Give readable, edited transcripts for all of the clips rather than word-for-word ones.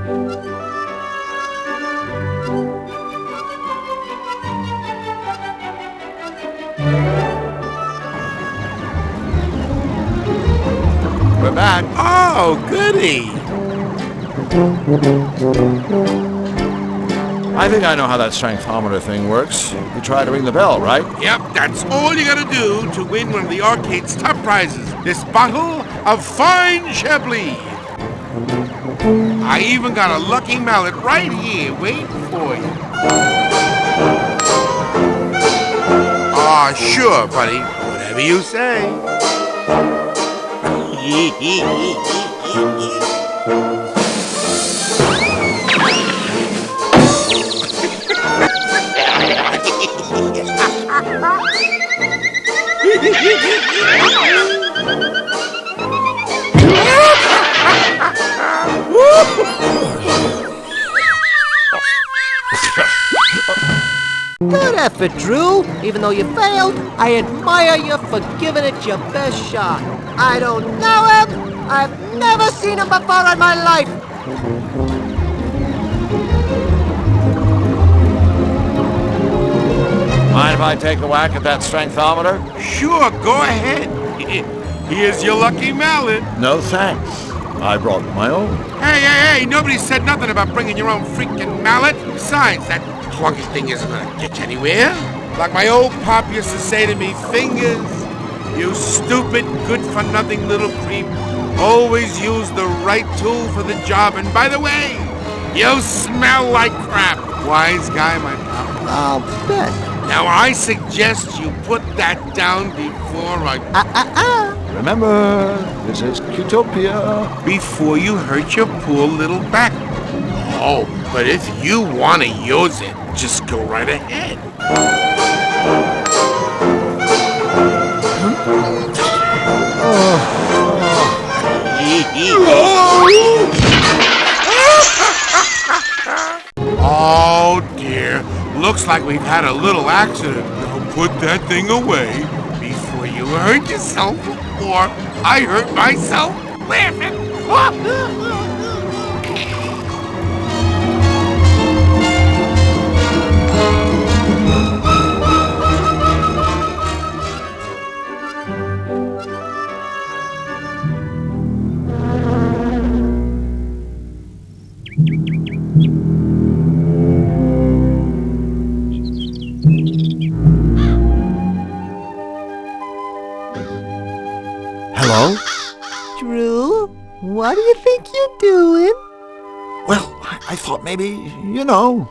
We're back. Oh, goody. I think I know how that strengthometer thing works. You try to ring the bell, right? Yep, that's all you gotta do to win one of the arcade's top prizes. This bottle of fine Chablis. I even got a lucky mallet right here waiting for you. Aw, sure, buddy. Whatever you say. Good effort, Drew. Even though you failed, I admire you for giving it your best shot. I don't know him. I've never seen him before in my life. Mind if I take a whack at that strengthometer? Sure, go ahead. Here's your lucky mallet. No thanks. I brought my own. Hey, nobody said nothing about bringing your own freaking mallet. Besides, that clunky thing isn't gonna get you anywhere. Like my old pop used to say to me, fingers, you stupid, good-for-nothing little creep. Always use the right tool for the job. And by the way, you smell like crap. Wise guy, my pal. I'll bet. Now, I suggest you put that down before Remember, this is Qtopia. before you hurt your poor little back. Oh, but if you want to use it, just go right ahead. Oh dear, looks like we've had a little accident. Now put that thing away before you hurt yourself or I hurt myself laughing. Hello? Drew, what do you think you're doing? Well, I thought maybe, you know.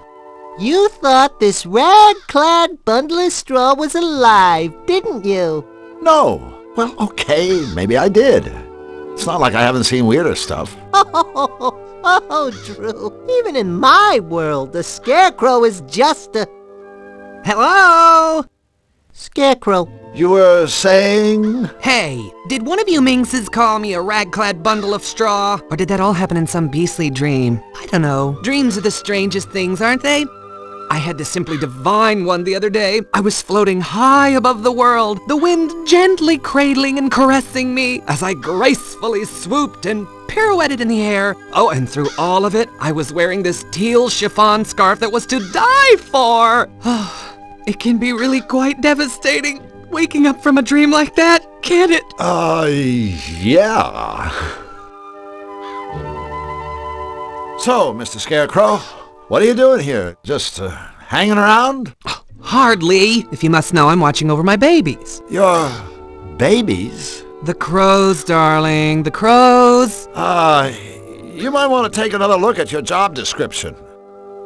You thought this rag-clad bundle of straw was alive, didn't you? No. Well, okay, maybe I did. It's not like I haven't seen weirder stuff. Oh, Drew, even in my world, the Scarecrow is just a... Hello? Scarecrow. You were saying? Hey, did one of you minxes call me a rag-clad bundle of straw? Or did that all happen in some beastly dream? I don't know. Dreams are the strangest things, aren't they? I had this simply divine one the other day. I was floating high above the world, the wind gently cradling and caressing me as I gracefully swooped and pirouetted in the air. Oh, and through all of it, I was wearing this teal chiffon scarf that was to die for. It can be really quite devastating, waking up from a dream like that, can't it? Yeah. So, Mr. Scarecrow, what are you doing here? Just hanging around? Hardly. If you must know, I'm watching over my babies. Your babies? The crows, darling, the crows. You might want to take another look at your job description.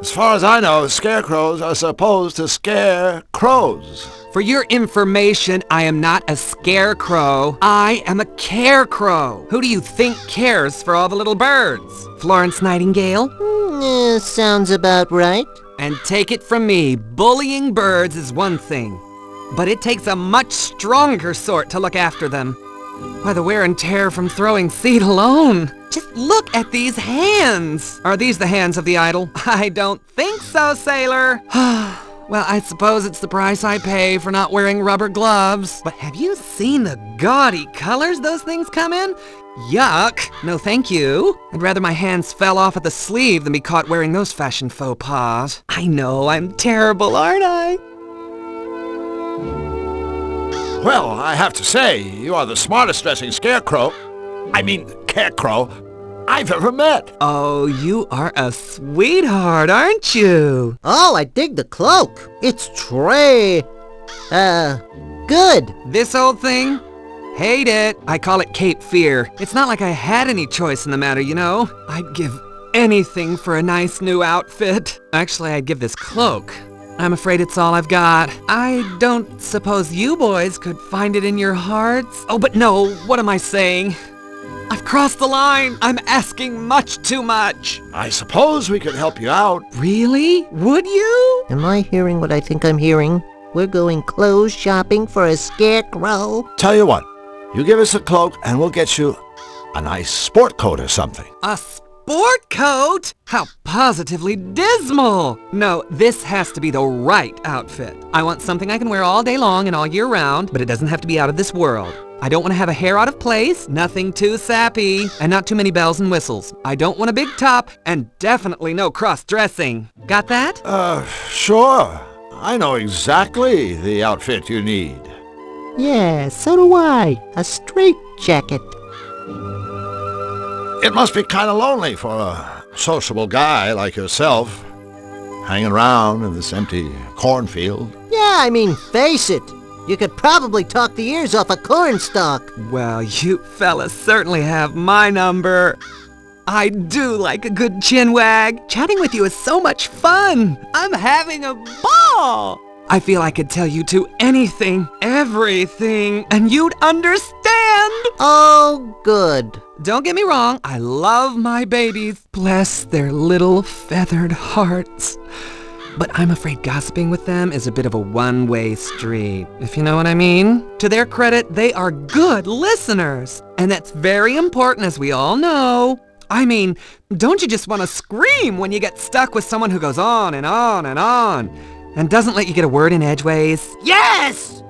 As far as I know, scarecrows are supposed to scare crows. For your information, I am not a scarecrow. I am a carecrow. Who do you think cares for all the little birds? Florence Nightingale? Sounds about right. And take it from me, bullying birds is one thing, but it takes a much stronger sort to look after them. Why, the wear and tear from throwing seed alone. Just look at these hands. Are these the hands of the idol? I don't think so, sailor. Well, I suppose it's the price I pay for not wearing rubber gloves. But have you seen the gaudy colors those things come in? Yuck! No thank you. I'd rather my hands fell off at the sleeve than be caught wearing those fashion faux pas. I know, I'm terrible, aren't I? Well, I have to say, you are the smartest dressing carecrow I've ever met. Oh, you are a sweetheart, aren't you? Oh, I dig the cloak. It's good. This old thing? Hate it. I call it Cape Fear. It's not like I had any choice in the matter, you know? I'd give anything for a nice new outfit. Actually, I'd give this cloak. I'm afraid it's all I've got. I don't suppose you boys could find it in your hearts? Oh, but no, what am I saying? I've crossed the line. I'm asking much too much. I suppose we could help you out. Really? Would you? Am I hearing what I think I'm hearing? We're going clothes shopping for a scarecrow? Tell you what, you give us a cloak and we'll get you a nice sport coat or something. A sport coat? How positively dismal! No, this has to be the right outfit. I want something I can wear all day long and all year round, but it doesn't have to be out of this world. I don't want to have a hair out of place, nothing too sappy, and not too many bells and whistles. I don't want a big top, and definitely no cross-dressing. Got that? Sure. I know exactly the outfit you need. Yeah, so do I. A straight jacket. It must be kind of lonely for a sociable guy like yourself, hanging around in this empty cornfield. Yeah, I mean, face it. You could probably talk the ears off a cornstalk. Well, you fellas certainly have my number. I do like a good chinwag. Chatting with you is so much fun. I'm having a ball. I feel I could tell you two anything, everything, and you'd understand. Oh, good. Don't get me wrong, I love my babies. Bless their little feathered hearts. But I'm afraid gossiping with them is a bit of a one-way street, if you know what I mean. To their credit, they are good listeners. And that's very important, as we all know. I mean, don't you just want to scream when you get stuck with someone who goes on and on and on, and doesn't let you get a word in edgeways? Yes!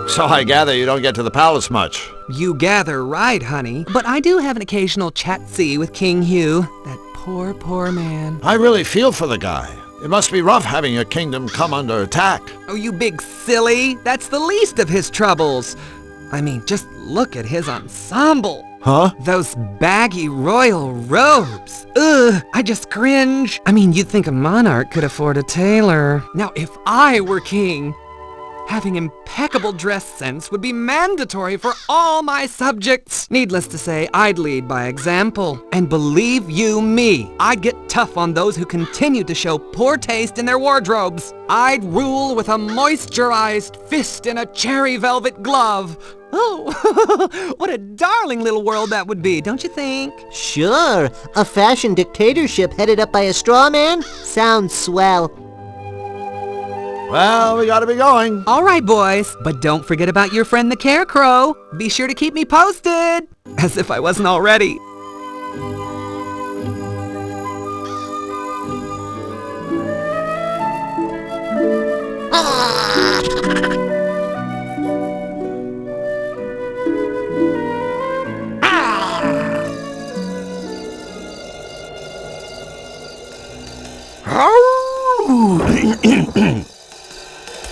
So I gather you don't get to the palace much. You gather right, honey. But I do have an occasional chat-see with King Hugh. That poor, poor man. I really feel for the guy. It must be rough having your kingdom come under attack. Oh, you big silly. That's the least of his troubles. I mean, just look at his ensemble. Huh? Those baggy royal robes. Ugh, I just cringe. I mean, you'd think a monarch could afford a tailor. Now, if I were king, having impeccable dress sense would be mandatory for all my subjects. Needless to say, I'd lead by example. And believe you me, I'd get tough on those who continue to show poor taste in their wardrobes. I'd rule with a moisturized fist in a cherry velvet glove. Oh, what a darling little world that would be, don't you think? Sure. A fashion dictatorship headed up by a straw man? Sounds swell. Well, we gotta be going. All right, boys, but don't forget about your friend the Carecrow. Be sure to keep me posted. As if I wasn't already.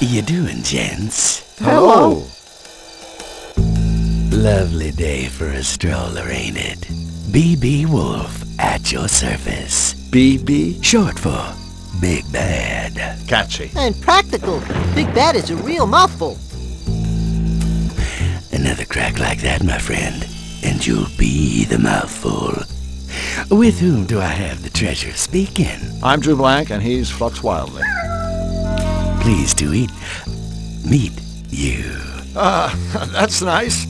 You doing, gents? Hello. Lovely day for a stroller, ain't it? BB Wolf at your service. BB? Short for Big Bad. Catchy. And practical. Big Bad is a real mouthful. Another crack like that, my friend, and you'll be the mouthful. With whom do I have the treasure of speaking? I'm Drew Blank, and he's Flux Wildly. Pleased to meet you. That's nice.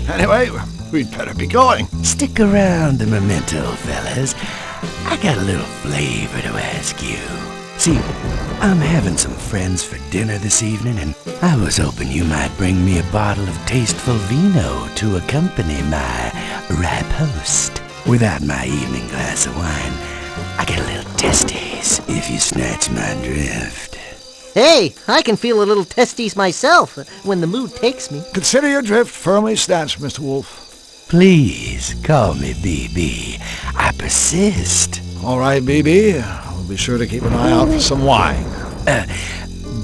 Anyway, we'd better be going. Stick around the memento, fellas. I got a little flavor to ask you. See, I'm having some friends for dinner this evening, and I was hoping you might bring me a bottle of tasteful vino to accompany my ripe host. Without my evening glass of wine, I get a little testes if you snatch my drift. Hey, I can feel a little testes myself when the mood takes me. Consider your drift firmly snatched, Mr. Wolf. Please call me BB. I persist. All right, BB. I'll be sure to keep an eye out for some wine.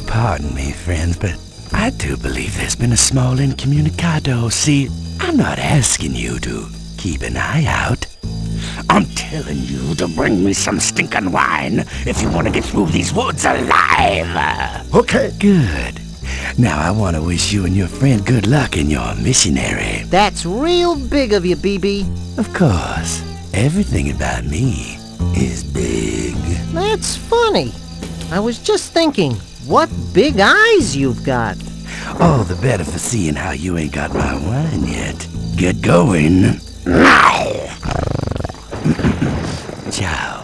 Pardon me, friends, but I do believe there's been a small incommunicado. See, I'm not asking you to keep an eye out. I'm telling you to bring me some stinking wine if you want to get through these woods alive. Okay. Good. Now I want to wish you and your friend good luck in your missionary. That's real big of you, BB. Of course, everything about me is big. That's funny. I was just thinking, what big eyes you've got. All the better for seeing how you ain't got my wine yet. Get going. Now. Ciao.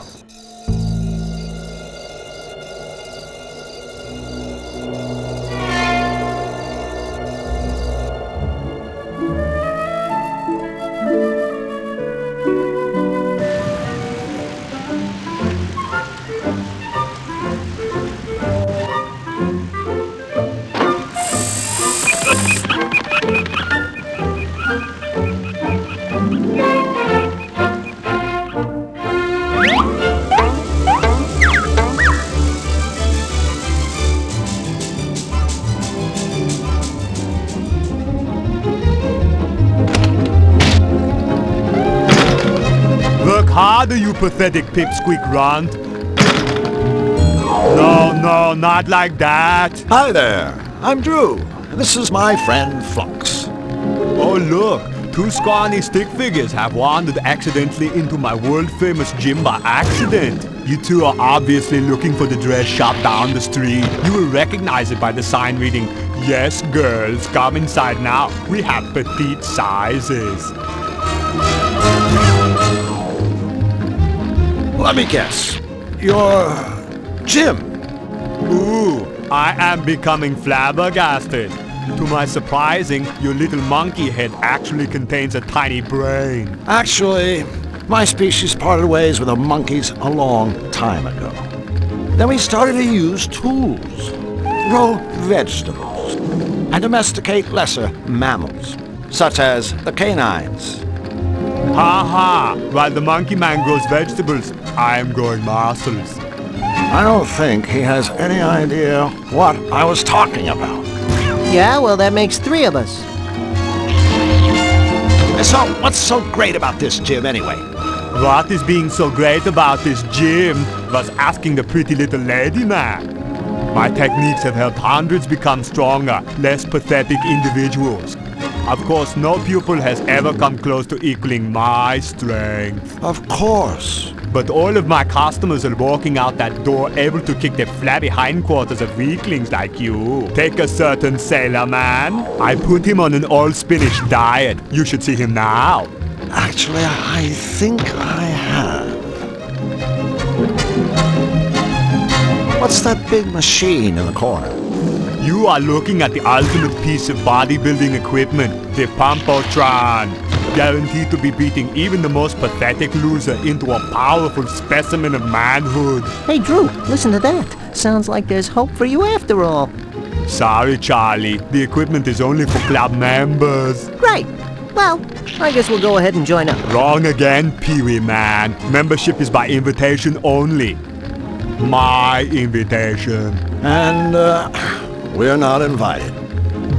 Harder, you pathetic pipsqueak runt. No, not like that. Hi there. I'm Drew. And this is my friend Flux. Oh look, two scrawny stick figures have wandered accidentally into my world-famous gym by accident. You two are obviously looking for the dress shop down the street. You will recognize it by the sign reading, "Yes, girls, come inside now. We have petite sizes." Let me guess. You're Jim. Ooh, I am becoming flabbergasted. To my surprising, your little monkey head actually contains a tiny brain. Actually, my species parted ways with the monkeys a long time ago. Then we started to use tools, grow vegetables, and domesticate lesser mammals, such as the canines. Ha ha! While the monkey man grows vegetables, I am growing muscles. I don't think he has any idea what I was talking about. Yeah, well, that makes three of us. So, what's so great about this gym anyway? What is being so great about this gym was asking the pretty little lady man. My techniques have helped hundreds become stronger, less pathetic individuals. Of course, no pupil has ever come close to equaling my strength. Of course. But all of my customers are walking out that door able to kick the flabby hindquarters of weaklings like you. Take a certain sailor man. I put him on an all-spinach diet. You should see him now. Actually, I think I have. What's that big machine in the corner? You are looking at the ultimate piece of bodybuilding equipment, the Pumpotron. Guaranteed to be beating even the most pathetic loser into a powerful specimen of manhood. Hey, Drew, listen to that. Sounds like there's hope for you after all. Sorry, Charlie. The equipment is only for club members. Great. Well, I guess we'll go ahead and join up. Wrong again, Pee-wee man. Membership is by invitation only. My invitation. And, we're not invited.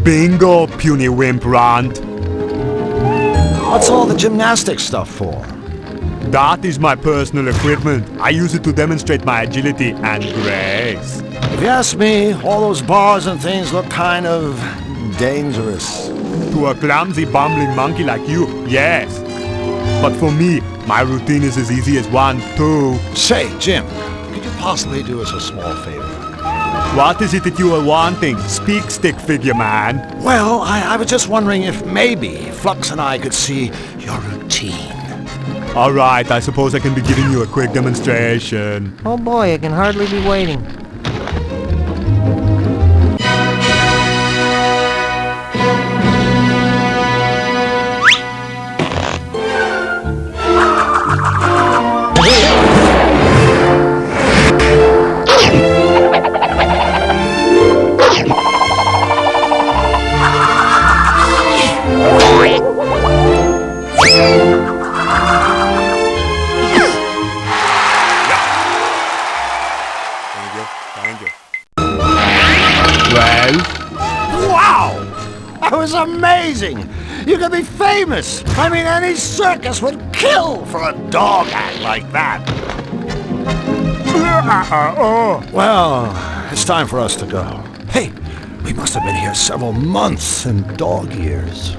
Bingo, puny wimp runt. What's all the gymnastics stuff for? That is my personal equipment. I use it to demonstrate my agility and grace. If you ask me, all those bars and things look kind of dangerous. To a clumsy, bumbling monkey like you, yes. But for me, my routine is as easy as 1, 2. Say, Jim, could you possibly do us a small favor? What is it that you are wanting? Speak, stick figure man. Well, I was just wondering if maybe Flux and I could see your routine. All right, I suppose I can be giving you a quick demonstration. Oh boy, I can hardly be waiting. Thank you. Well, Wow! That was amazing! You could be famous! I mean, any circus would kill for a dog act like that! Well, it's time for us to go. Hey, we must have been here several months in dog years.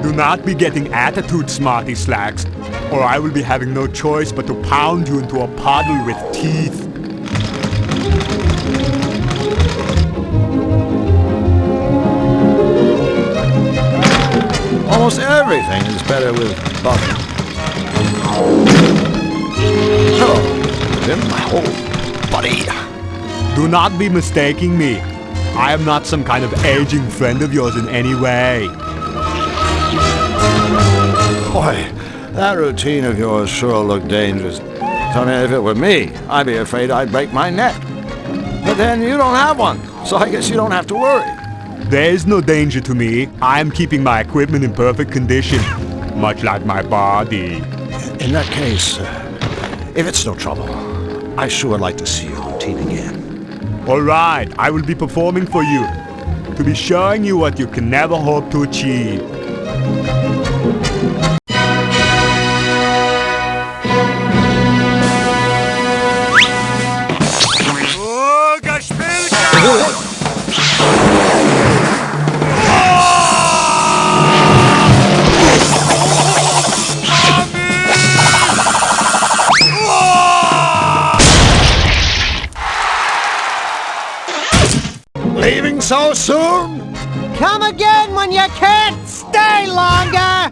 do not be getting attitude, smarty slacks, or I will be having no choice but to pound you into a puddle with teeth. Almost everything is better with butter. Hello, Jim. Oh, buddy. Do not be mistaking me. I am not some kind of aging friend of yours in any way. Boy, that routine of yours sure looked dangerous. I mean, if it were me, I'd be afraid I'd break my neck. But then you don't have one, so I guess you don't have to worry. There is no danger to me. I am keeping my equipment in perfect condition, much like my body. In that case, if it's no trouble, I sure would like to see your routine again. All right, I will be performing for you, to be showing you what you can never hope to achieve. Leaving so soon? Come again when you can't stay longer!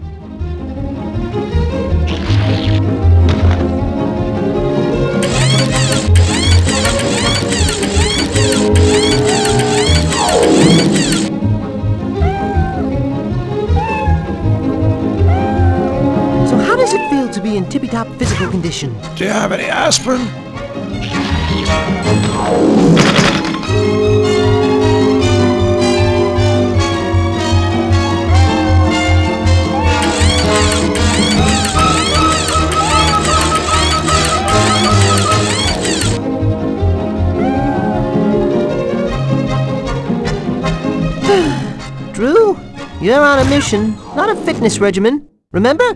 So how does it feel to be in tippy-top physical condition? Do you have any aspirin? Drew, you're on a mission, not a fitness regimen. Remember?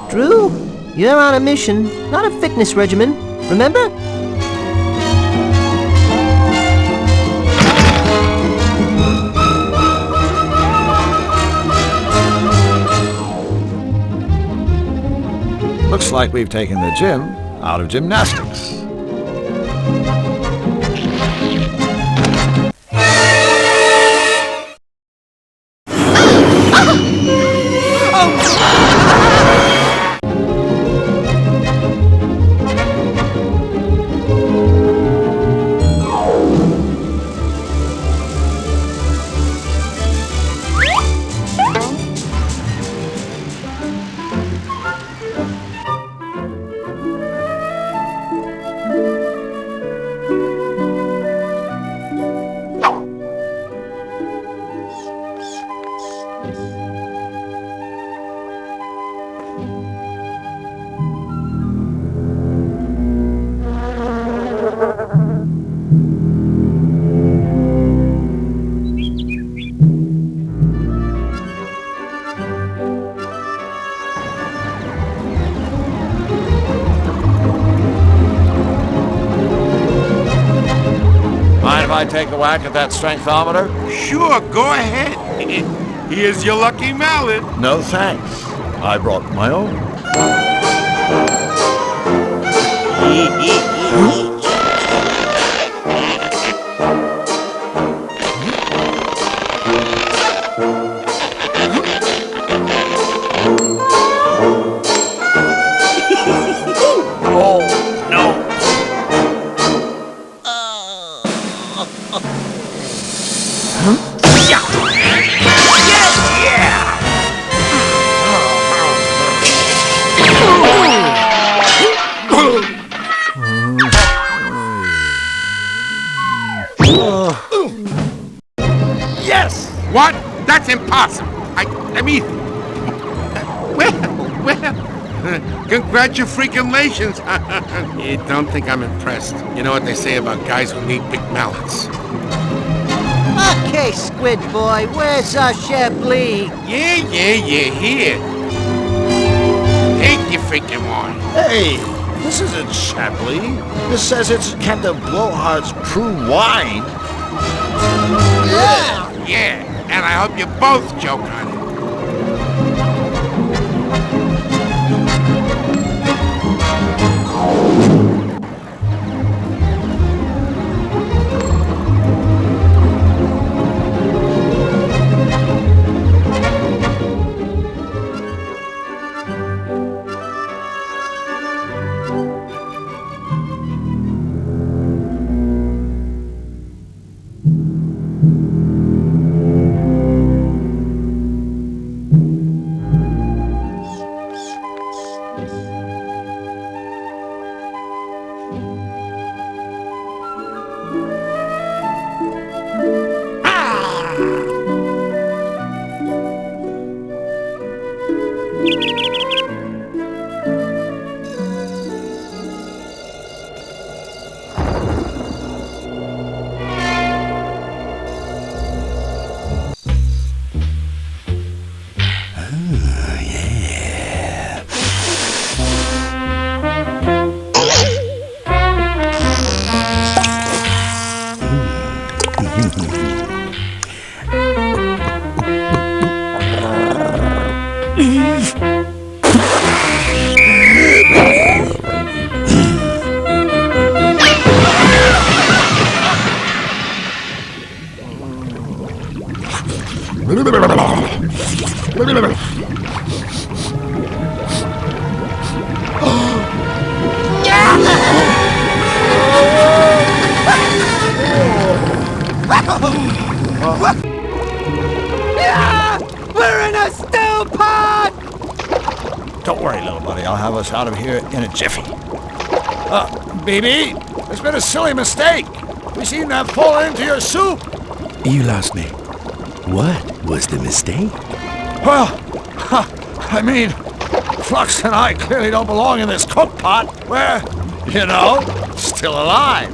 Drew, you're on a mission, not a fitness regimen. Remember? Looks like we've taken the gym out of gymnastics. Mind if I take a whack at that strengthometer? Sure, go ahead. Here's your lucky mallet. No thanks. I brought my own. Oh, no. Yes! What? That's impossible. I mean, well, congratulations. You don't think I'm impressed. You know what they say about guys who need big mallets. Okay, Squid Boy, where's our Chablis? Yeah, here. Take your freaking wine. Hey, this isn't Chablis. This says it's Captain Blowhard's true wine. Yeah, and I hope you both joke on it. We're in a stew pot! Don't worry, little buddy. I'll have us out of here in a jiffy. BB, there's been a silly mistake. We seem to have fallen into your soup. You lost me. What was the mistake? Well, I mean, Flux and I clearly don't belong in this cook pot. We're, still alive.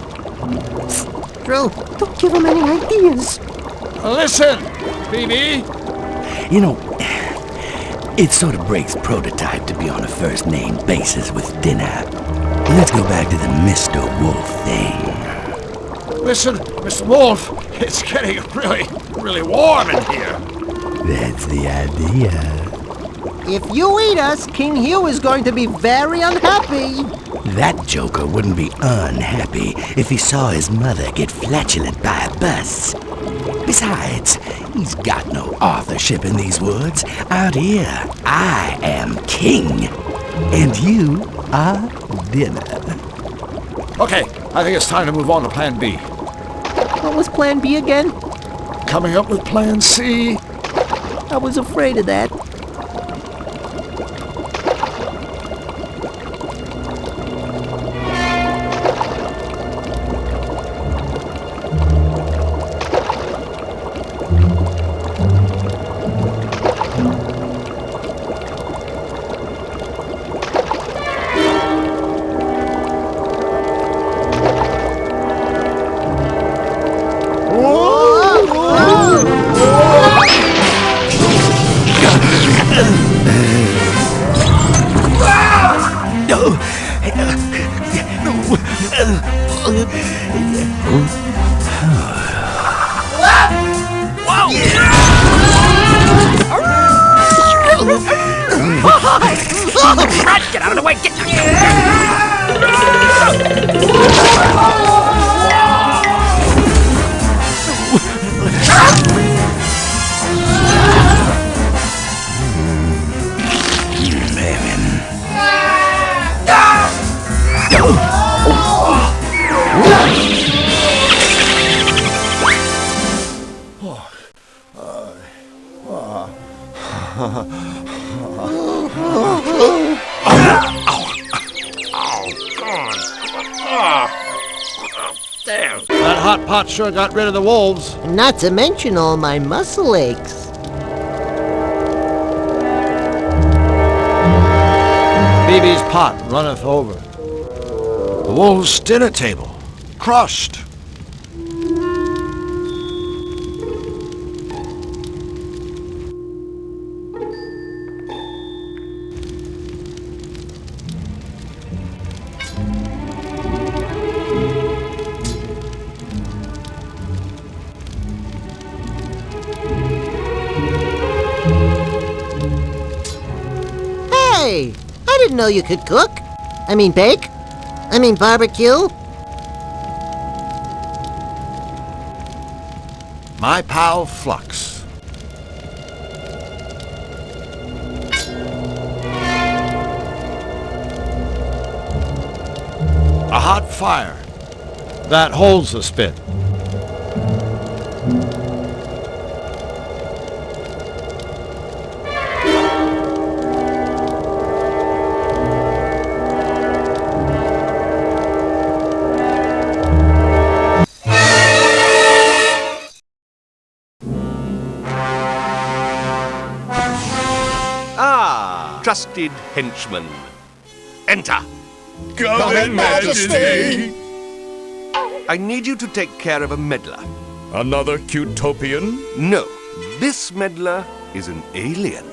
Drew, don't give him any ideas. Listen, BB. You know, it sort of breaks prototype to be on a first-name basis with dinner. Let's go back to the Mr. Wolf thing. Listen, Mr. Wolf, it's getting really warm in here. That's the idea. If you eat us, King Hugh is going to be very unhappy. That joker wouldn't be unhappy if he saw his mother get flatulent by a bus. Besides, he's got no authorship in these woods. Out here, I am king, and you are dinner. Okay, I think it's time to move on to Plan B. What was Plan B again? Coming up with Plan C. I was afraid of that. That hot pot sure got rid of the wolves. Not to mention all my muscle aches. Phoebe's pot runneth over. The wolves' dinner table, crushed. Hey, I didn't know you could cook. I mean bake. I mean barbecue. My pal Flux. A hot fire that holds the spit. Trusted henchman. Enter. Come in, Majesty! I need you to take care of a meddler. Another Cutopian? No, this meddler is an alien.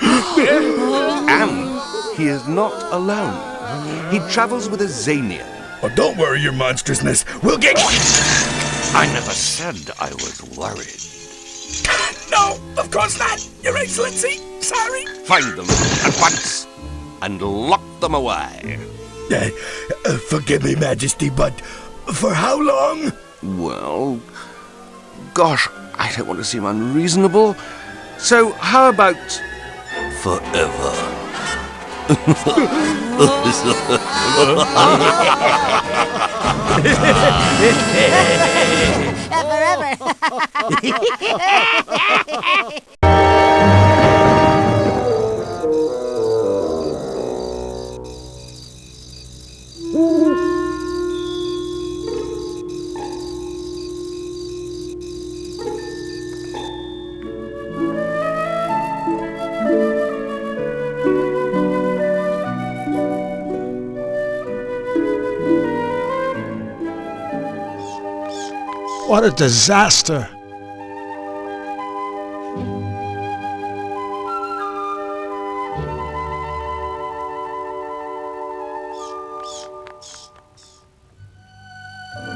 And he is not alone. He travels with a Zanian. Oh, don't worry, your monstrousness. We'll get... I never said I was worried. No, of course not, Your Excellency. Sorry. Find them at once and lock them away. Forgive me, Majesty, but for how long? Well, gosh, I don't want to seem unreasonable. So how about forever? What a disaster.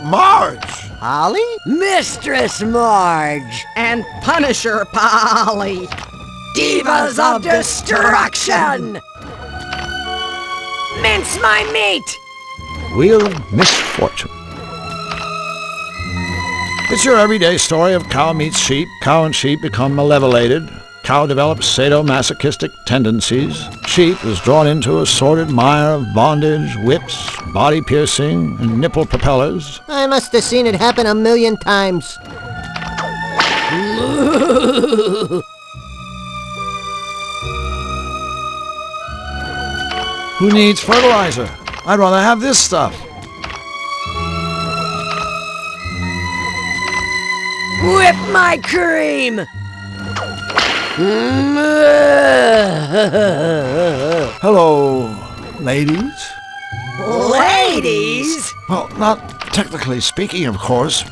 Marge! Polly? Mistress Marge and Punisher Polly, divas of destruction! Mince my meat! Wheel of Misfortune. It's your everyday story of cow meets sheep, cow and sheep become malevolated, cow develops sadomasochistic tendencies, sheep is drawn into a sordid mire of bondage, whips, body piercing, and nipple propellers. I must have seen it happen 1,000,000 times. Who needs fertilizer? I'd rather have this stuff. Whip my cream! Hello, ladies? Ladies? Well, not technically speaking, of course.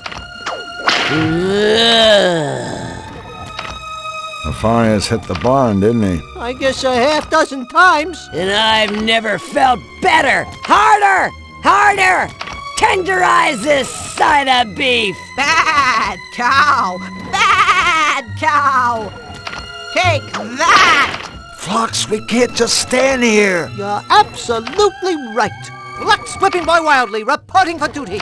Nefarious hit the barn, didn't he? I guess a half dozen times. And I've never felt better! Harder! Harder! Tenderize this side of beef! Bad cow! Bad cow! Take that! Flux, we can't just stand here. You're absolutely right. Flux whipping boy wildly, reporting for duty.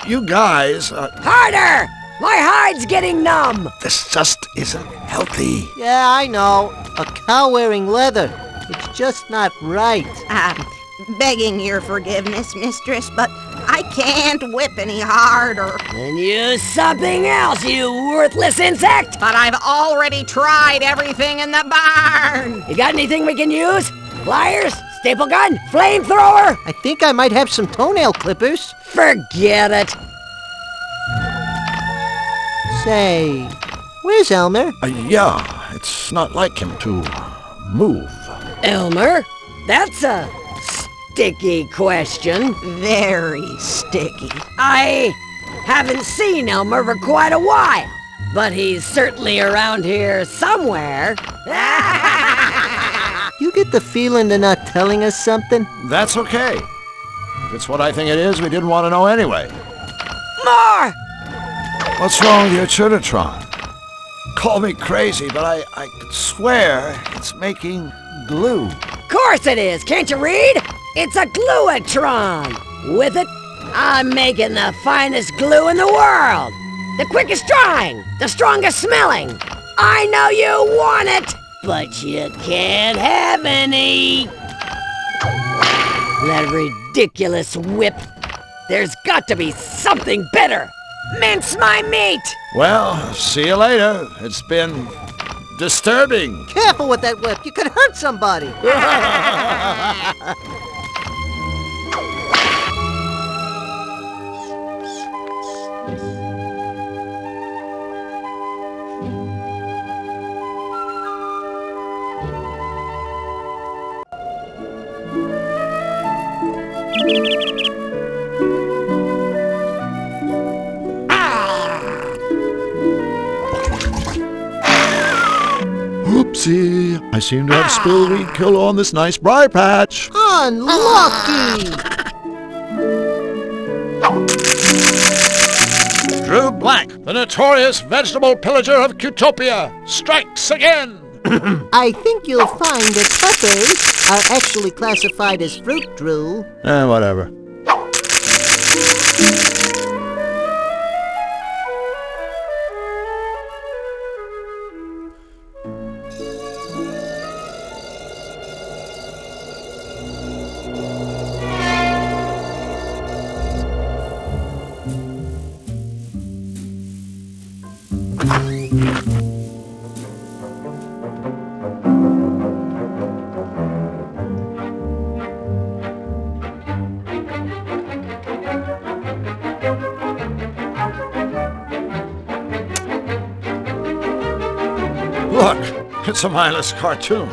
You guys, Harder! My hide's getting numb! this just isn't healthy. Yeah, I know. A cow wearing leather. It's just not right. Begging your forgiveness, mistress, but I can't whip any harder. Then use something else, you worthless insect! But I've already tried everything in the barn. You got anything we can use? Pliers? Staple gun? Flamethrower? I think I might have some toenail clippers. Forget it. Say, where's Elmer? Yeah, it's not like him to move. Elmer? That's a sticky question. Very sticky. I haven't seen Elmer for quite a while, but he's certainly around here somewhere. You get the feeling they're not telling us something? That's okay. If it's what I think it is, we didn't want to know anyway. More! What's wrong with your Chunatron? Call me crazy, but I could swear it's making glue. Of course it is, can't you read? It's a gluatron. With it, I'm making the finest glue in the world. The quickest drying, the strongest smelling. I know you want it, but you can't have any. That ridiculous whip. There's got to be something better. Mince my meat! Well, see you later. It's been disturbing. Careful with that whip. You could hurt somebody. Oopsie, I seem to have spilled weed killer on this nice briar patch. Unlucky. Drew Black, the notorious vegetable pillager of Cutopia, strikes again. I think you'll find that peppers are actually classified as fruit, Drew. Whatever. Look, it's a mindless cartoon.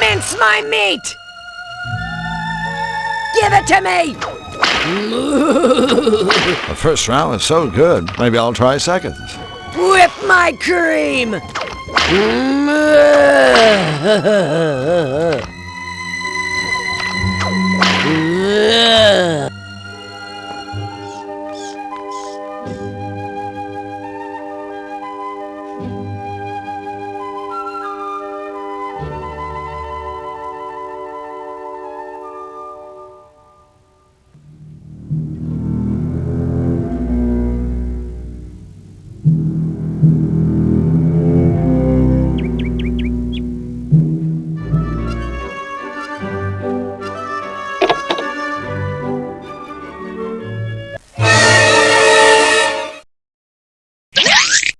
Mince my meat! Give it to me! The first round was so good, maybe I'll try seconds. Whip my cream!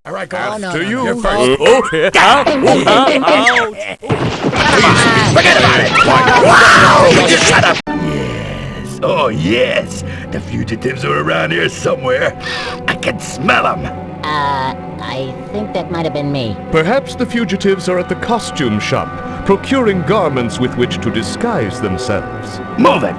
All right, go on now. To you. You're first. Okay. Ouch. Forget about it! Wow! Would you shut up? Yes. Oh, yes. The fugitives are around here somewhere. I can smell them. I think that might have been me. Perhaps the fugitives are at the costume shop, procuring garments with which to disguise themselves. Move it!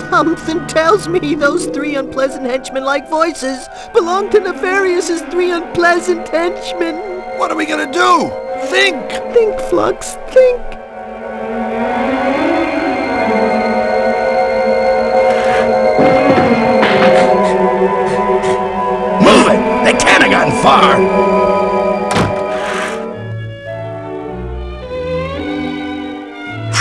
Something tells me those three unpleasant henchmen-like voices belong to Nefarious's three unpleasant henchmen. What are we gonna do? Think! Think, Flux, think. Move it! They can't have gotten far!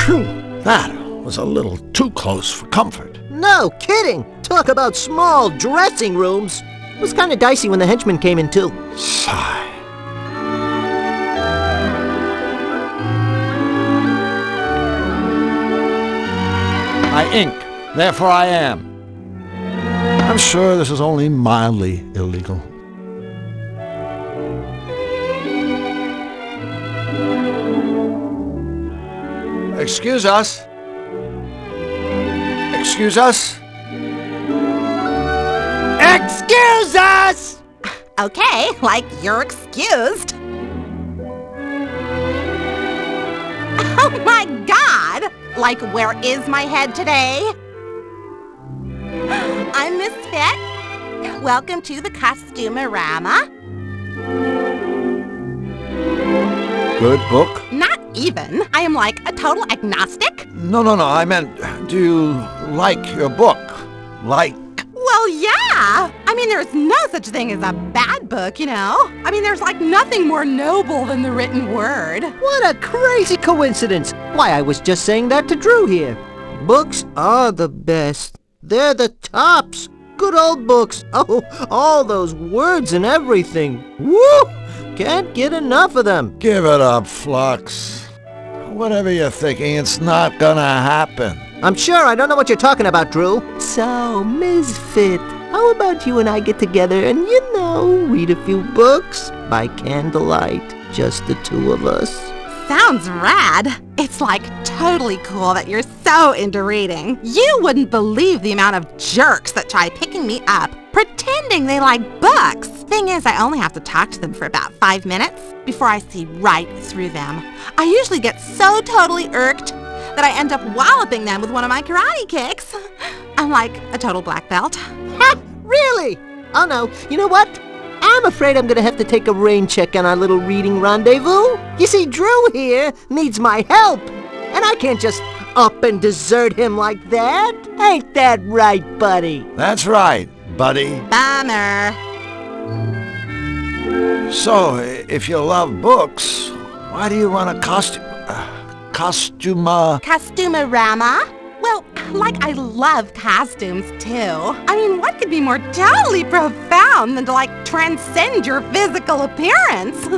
Phew, that was a little too close for comfort. No kidding! Talk about small dressing rooms. It was kind of dicey when the henchmen came in, too. Sigh. I ink, therefore I am. I'm sure this is only mildly illegal. Excuse us. Excuse us. Excuse us! Okay, like you're excused. Oh my god! Like, where is my head today? I'm Miss Fit. Welcome to the Costumerama. Good book? Not even. I am like a total agnostic. No, I meant, do you like your book? Like? Well, yeah. I mean, there's no such thing as a bad book, you know? I mean, there's like nothing more noble than the written word. What a crazy coincidence! Why, I was just saying that to Drew here. Books are the best. They're the tops. Good old books. Oh, all those words and everything. Woo! Can't get enough of them. Give it up, Flux. Whatever you're thinking, it's not gonna happen. I'm sure I don't know what you're talking about, Drew. So, Misfit, how about you and I get together and, read a few books by candlelight? Just the two of us. Sounds rad. It's like totally cool that you're so into reading. You wouldn't believe the amount of jerks that try picking me up, pretending they like books. Thing is, I only have to talk to them for about 5 minutes before I see right through them. I usually get so totally irked that I end up walloping them with one of my karate kicks. I'm like a total black belt. Ha! Really? Oh no, you know what? I'm afraid I'm gonna have to take a rain check on our little reading rendezvous. You see, Drew here needs my help, and I can't just up and desert him like that. Ain't that right, buddy? That's right, buddy. Bummer. So, if you love books, why do you run a Costumerama? Well, like I love costumes too. I mean, what could be more totally profound than to like transcend your physical appearance?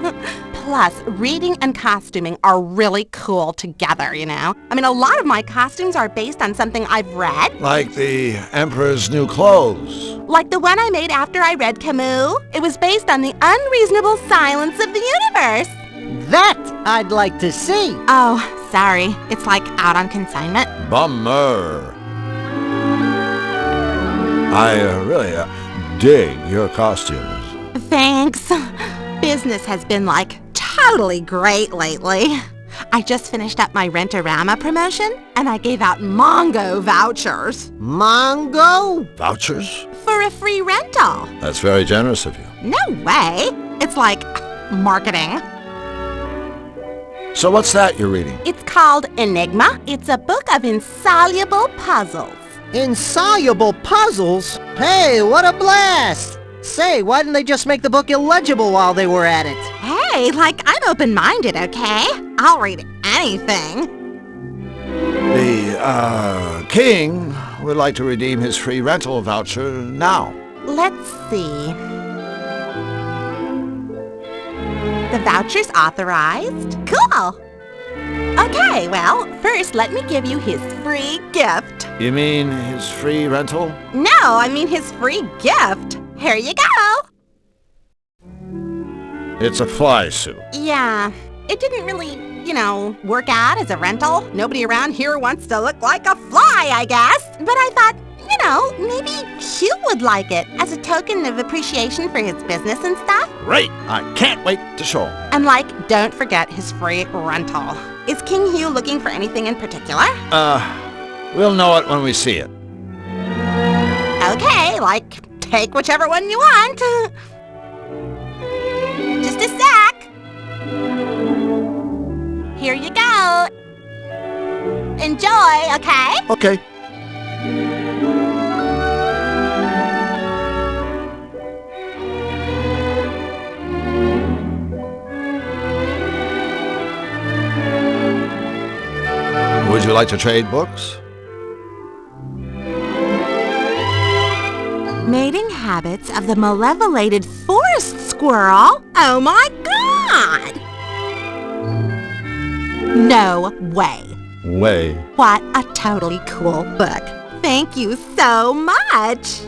Plus, reading and costuming are really cool together, you know? I mean, a lot of my costumes are based on something I've read. Like the Emperor's New Clothes. Like the one I made after I read Camus. It was based on the unreasonable silence of the universe. That I'd like to see. Oh, sorry. It's like out on consignment. Bummer. I really dig your costumes. Thanks. Business has been like totally great lately. I just finished up my Rent-A-Rama promotion and I gave out Mongo vouchers. Mongo? Vouchers? For a free rental. That's very generous of you. No way. It's like marketing. So what's that you're reading? It's called Enigma. It's a book of insoluble puzzles. Insoluble puzzles? Hey, what a blast! Say, why didn't they just make the book illegible while they were at it? Hey, like, I'm open-minded, okay? I'll read anything. The, king would like to redeem his free rental voucher now. Let's see. The voucher's authorized. Cool. Okay, well, first let me give you his free gift. You mean his free rental? No, I mean his free gift. Here you go. It's a fly suit. Yeah, it didn't really, work out as a rental. Nobody around here wants to look like a fly, I guess. But I thought, maybe Hugh would like it as a token of appreciation for his business and stuff. Great! I can't wait to show him. And don't forget his free rental. Is King Hugh looking for anything in particular? We'll know it when we see it. Okay, take whichever one you want. Just a sec. Here you go. Enjoy, okay? Okay. Would you like to trade books? Mating habits of the malevolated forest squirrel? Oh my god! No way. Way. What a totally cool book. Thank you so much.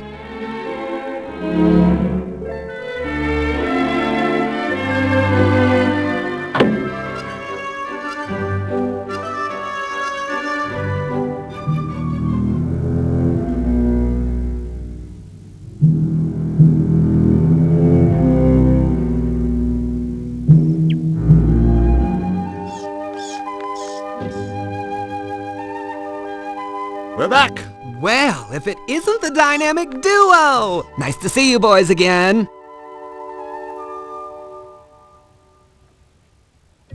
We're back. Well, if it isn't the dynamic duo! Nice to see you boys again.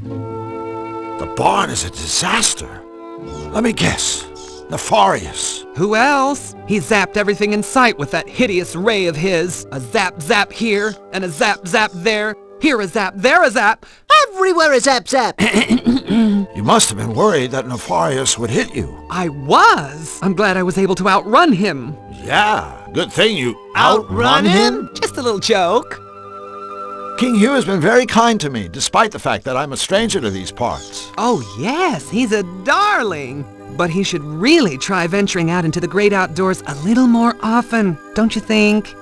The barn is a disaster. Let me guess. Nefarious. Who else? He zapped everything in sight with that hideous ray of his. A zap zap here, and a zap zap there. Here a zap, there a zap. Everywhere is zap zap. You must have been worried that Nefarious would hit you. I was. I'm glad I was able to outrun him. Yeah, good thing you outrun him. Just a little joke. King Hugh has been very kind to me, despite the fact that I'm a stranger to these parts. Oh yes, he's a darling. But he should really try venturing out into the great outdoors a little more often, don't you think?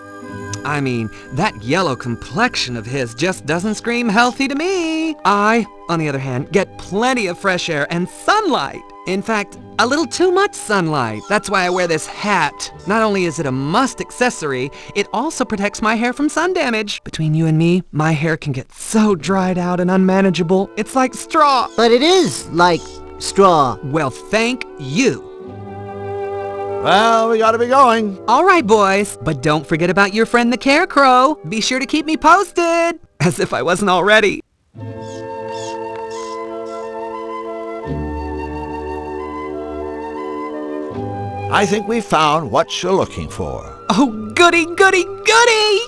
I mean, that yellow complexion of his just doesn't scream healthy to me. I, on the other hand, get plenty of fresh air and sunlight. In fact, a little too much sunlight. That's why I wear this hat. Not only is it a must accessory, it also protects my hair from sun damage. Between you and me, my hair can get so dried out and unmanageable, it's like straw. But it is like straw. Well, thank you. Well, we gotta be going. All right, boys. But don't forget about your friend the Carecrow. Be sure to keep me posted. As if I wasn't already. I think we found what you're looking for. Oh, goody, goody, goody!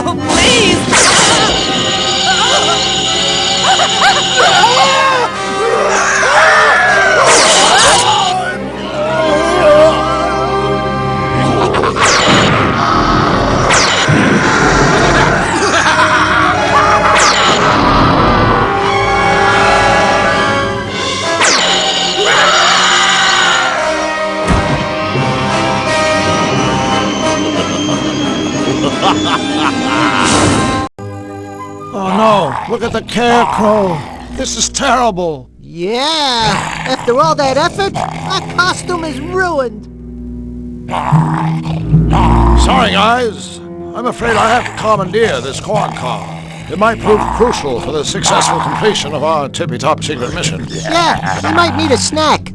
No, please! Oh no, look at the Carecrow. This is terrible. Yeah, after all that effort, that costume is ruined. Sorry, guys. I'm afraid I have to commandeer this corn car. It might prove crucial for the successful completion of our tippy-top secret mission. Yeah, we might need a snack.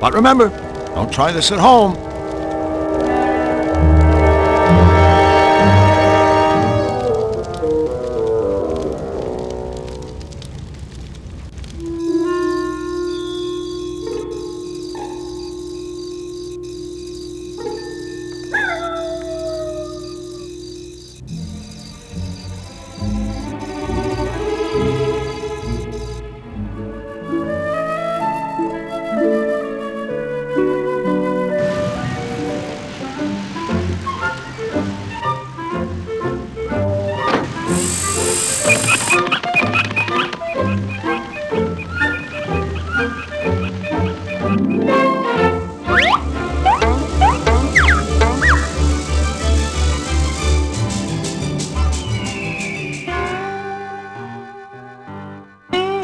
But remember, don't try this at home.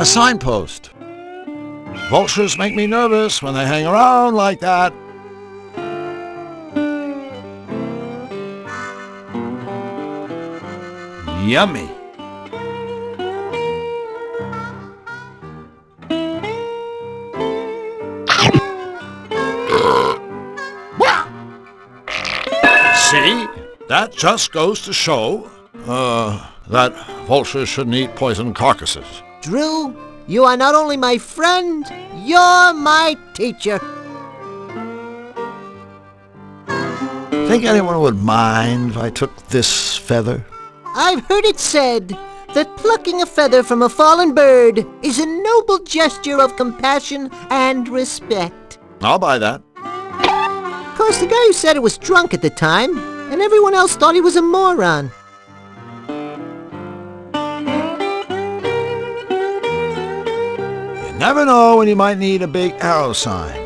A signpost. Vultures make me nervous when they hang around like that. Yummy. See? That just goes to show, that vultures shouldn't eat poisoned carcasses. Drew, you are not only my friend, you're my teacher. Think anyone would mind if I took this feather? I've heard it said that plucking a feather from a fallen bird is a noble gesture of compassion and respect. I'll buy that. Of course, the guy who said it was drunk at the time, and everyone else thought he was a moron. You never know when you might need a big arrow sign.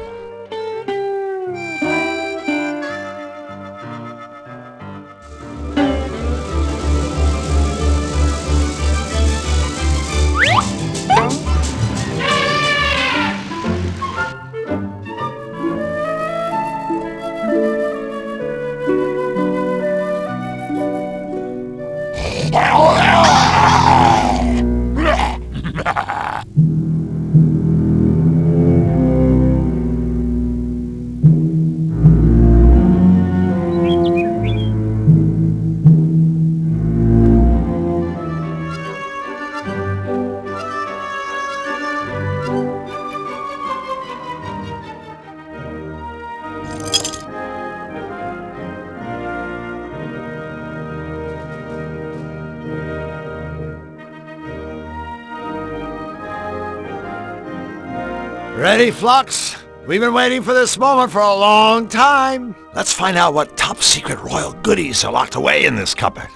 Ready, Flux? We've been waiting for this moment for a long time. Let's find out what top-secret royal goodies are locked away in this cupboard.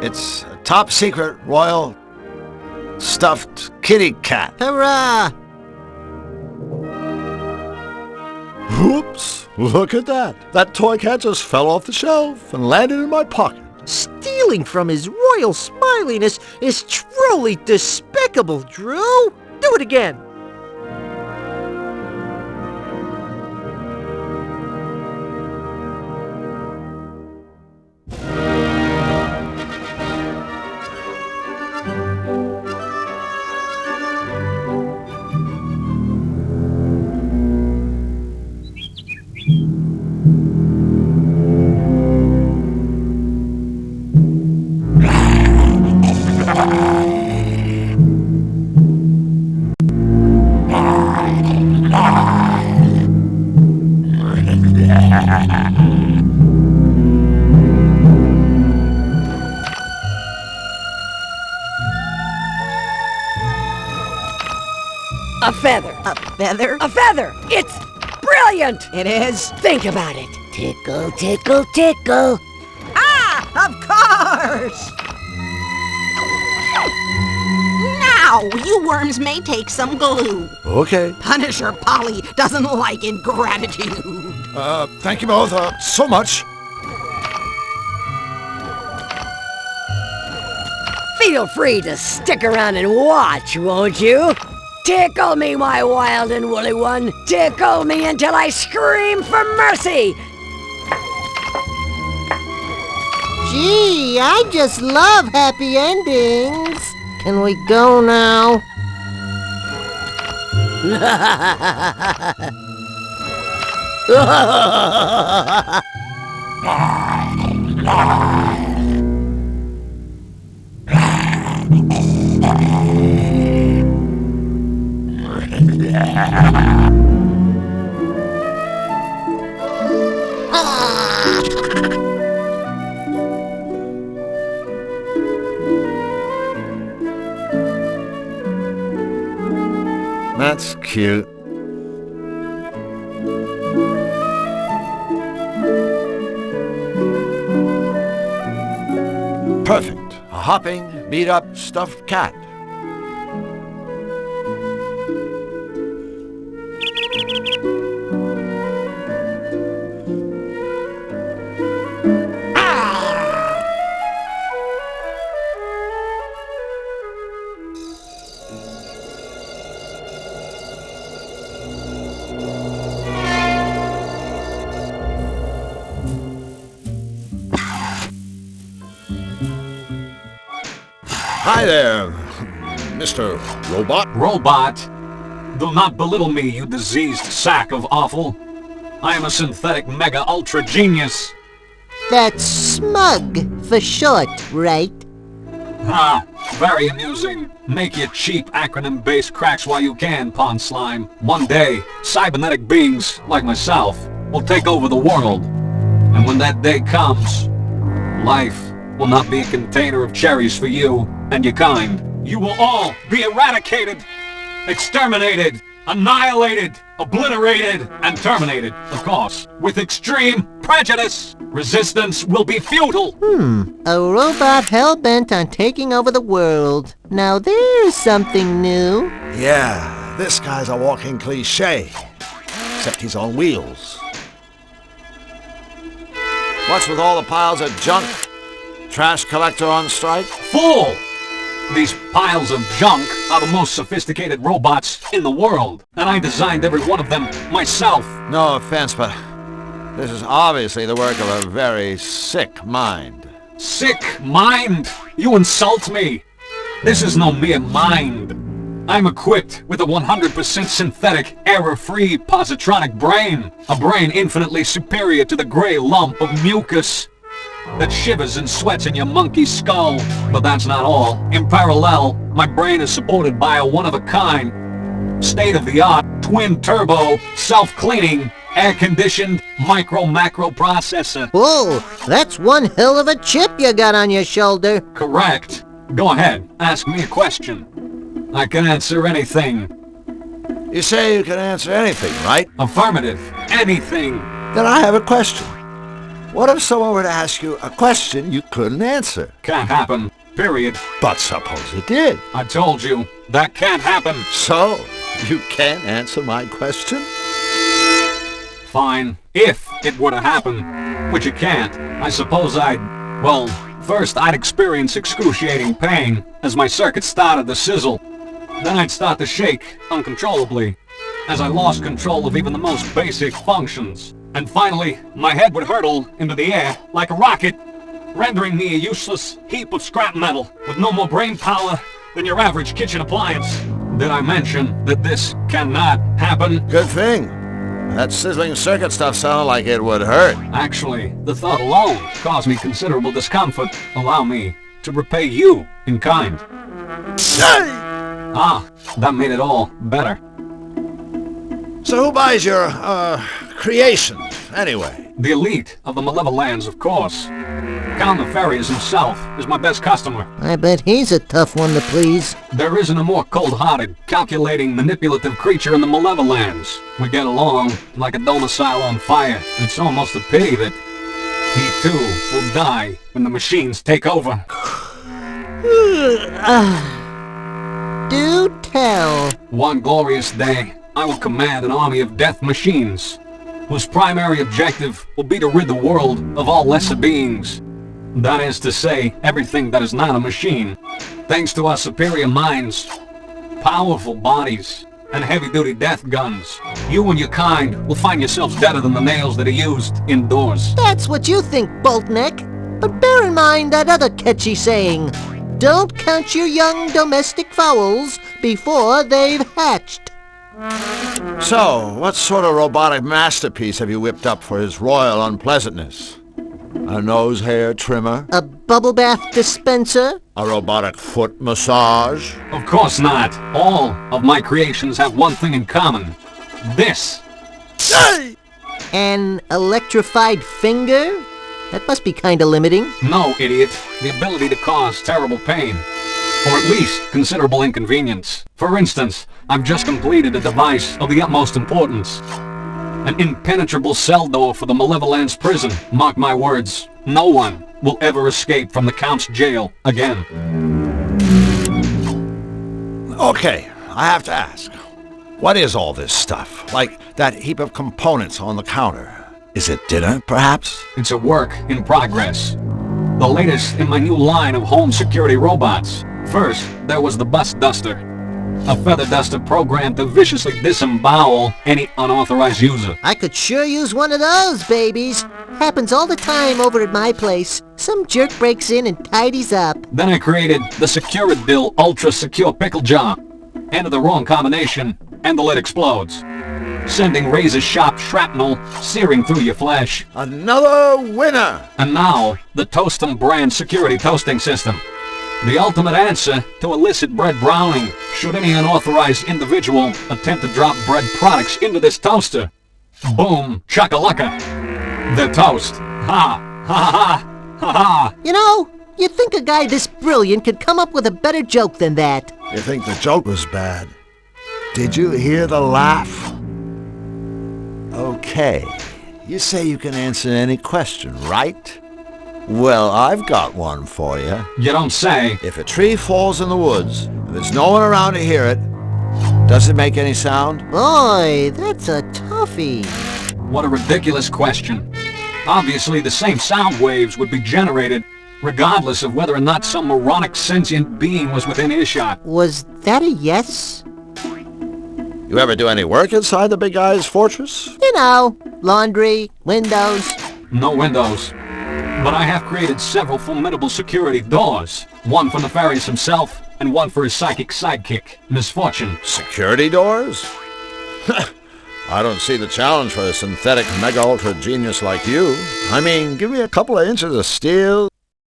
It's a top-secret royal stuffed kitty cat. Hurrah! Whoops! Look at that. That toy cat just fell off the shelf and landed in my pocket. Stealing from his royal smiliness is truly despicable, Drew! Do it again! A feather. A feather? A feather! It's brilliant! It is. Think about it. Tickle, tickle, tickle. Ah! Of course! Now, you worms may take some glue. Okay. Punisher Polly doesn't like ingratitude. Thank you both, so much. Feel free to stick around and watch, won't you? Tickle me, my wild and woolly one. Tickle me until I scream for mercy. Gee, I just love happy endings. Can we go now? That's cute. Perfect. A hopping, beat-up, stuffed cat. Hi there, Mr. Robot. Robot? Do not belittle me, you diseased sack of offal. I am a synthetic mega ultra genius. That's smug for short, right? Ah, very amusing. Make your cheap acronym-based cracks while you can, Pond Slime. One day, cybernetic beings, like myself, will take over the world. And when that day comes, life will not be a container of cherries for you and your kind. You will all be eradicated, exterminated, annihilated, obliterated, and terminated, of course, with extreme prejudice. Resistance will be futile. A robot hell-bent on taking over the world. Now there's something new. Yeah, this guy's a walking cliché. Except he's on wheels. What's with all the piles of junk? Trash collector on strike? Fool! These piles of junk are the most sophisticated robots in the world, and I designed every one of them myself. No offense, but this is obviously the work of a very sick mind. Sick mind? You insult me! This is no mere mind. I'm equipped with a 100% synthetic, error-free positronic brain. A brain infinitely superior to the gray lump of mucus that shivers and sweats in your monkey skull. But that's not all. In parallel, my brain is supported by a one-of-a-kind, state-of-the-art, twin-turbo, self-cleaning, air-conditioned, micro-macro processor. Whoa, that's one hell of a chip you got on your shoulder. Correct. Go ahead, ask me a question. I can answer anything. You say you can answer anything, right? Affirmative. Anything. Then I have a question. What if someone were to ask you a question you couldn't answer? Can't happen. Period. But suppose it did. I told you, that can't happen. So, you can't answer my question? Fine. If it were to happen, which it can't, I suppose well, first I'd experience excruciating pain as my circuits started to sizzle. Then I'd start to shake uncontrollably as I lost control of even the most basic functions. And finally, my head would hurtle into the air like a rocket, rendering me a useless heap of scrap metal with no more brain power than your average kitchen appliance. Did I mention that this cannot happen? Good thing. That sizzling circuit stuff sounded like it would hurt. Actually, the thought alone caused me considerable discomfort. Allow me to repay you in kind. Ah, that made it all better. So who buys your, creations, anyway? The elite of the Malevolans, of course. Count Nefarious himself is my best customer. I bet he's a tough one to please. There isn't a more cold-hearted, calculating, manipulative creature in the Malevolans. We get along like a domicile on fire. It's almost a pity that he, too, will die when the machines take over. Do tell. One glorious day, I will command an army of death machines, whose primary objective will be to rid the world of all lesser beings. That is to say, everything that is not a machine. Thanks to our superior minds, powerful bodies, and heavy-duty death guns, you and your kind will find yourselves deader than the nails that are used indoors. That's what you think, Boltneck. But bear in mind that other catchy saying, don't count your young domestic fowls before they've hatched. So, what sort of robotic masterpiece have you whipped up for his royal unpleasantness? A nose hair trimmer? A bubble bath dispenser? A robotic foot massage? Of course not. All of my creations have one thing in common. This. An electrified finger? That must be kinda limiting. No, idiot. The ability to cause terrible pain. Or at least considerable inconvenience. For instance, I've just completed a device of the utmost importance. An impenetrable cell door for the Malevolence prison. Mark my words, no one will ever escape from the Count's jail again. Okay, I have to ask. What is all this stuff? Like that heap of components on the counter? Is it dinner, perhaps? It's a work in progress. The latest in my new line of home security robots. First, there was the bus duster. A feather duster programmed to viciously disembowel any unauthorized user. I could sure use one of those, babies. Happens all the time over at my place. Some jerk breaks in and tidies up. Then I created the Securidil Ultra Secure Pickle Jar. Enter the wrong combination, and the lid explodes, sending razor-sharp shrapnel searing through your flesh. Another winner! And now, the Toastum brand security toasting system. The ultimate answer to illicit bread browning, should any unauthorized individual attempt to drop bread products into this toaster. Boom, chakalaka. The toast. Ha, ha, ha, ha, ha. You know, you'd think a guy this brilliant could come up with a better joke than that. You think the joke was bad? Did you hear the laugh? Okay, you say you can answer any question, right? Well, I've got one for you. You don't say. If a tree falls in the woods, and there's no one around to hear it, does it make any sound? Boy, that's a toughie. What a ridiculous question. Obviously, the same sound waves would be generated, regardless of whether or not some moronic sentient being was within earshot. Was that a yes? You ever do any work inside the big guy's fortress? You know, laundry, windows. No windows. But I have created several formidable security doors. One for Nefarious himself, and one for his psychic sidekick, Misfortune. Security doors? I don't see the challenge for a synthetic mega-ultra genius like you. I mean, give me a couple of inches of steel,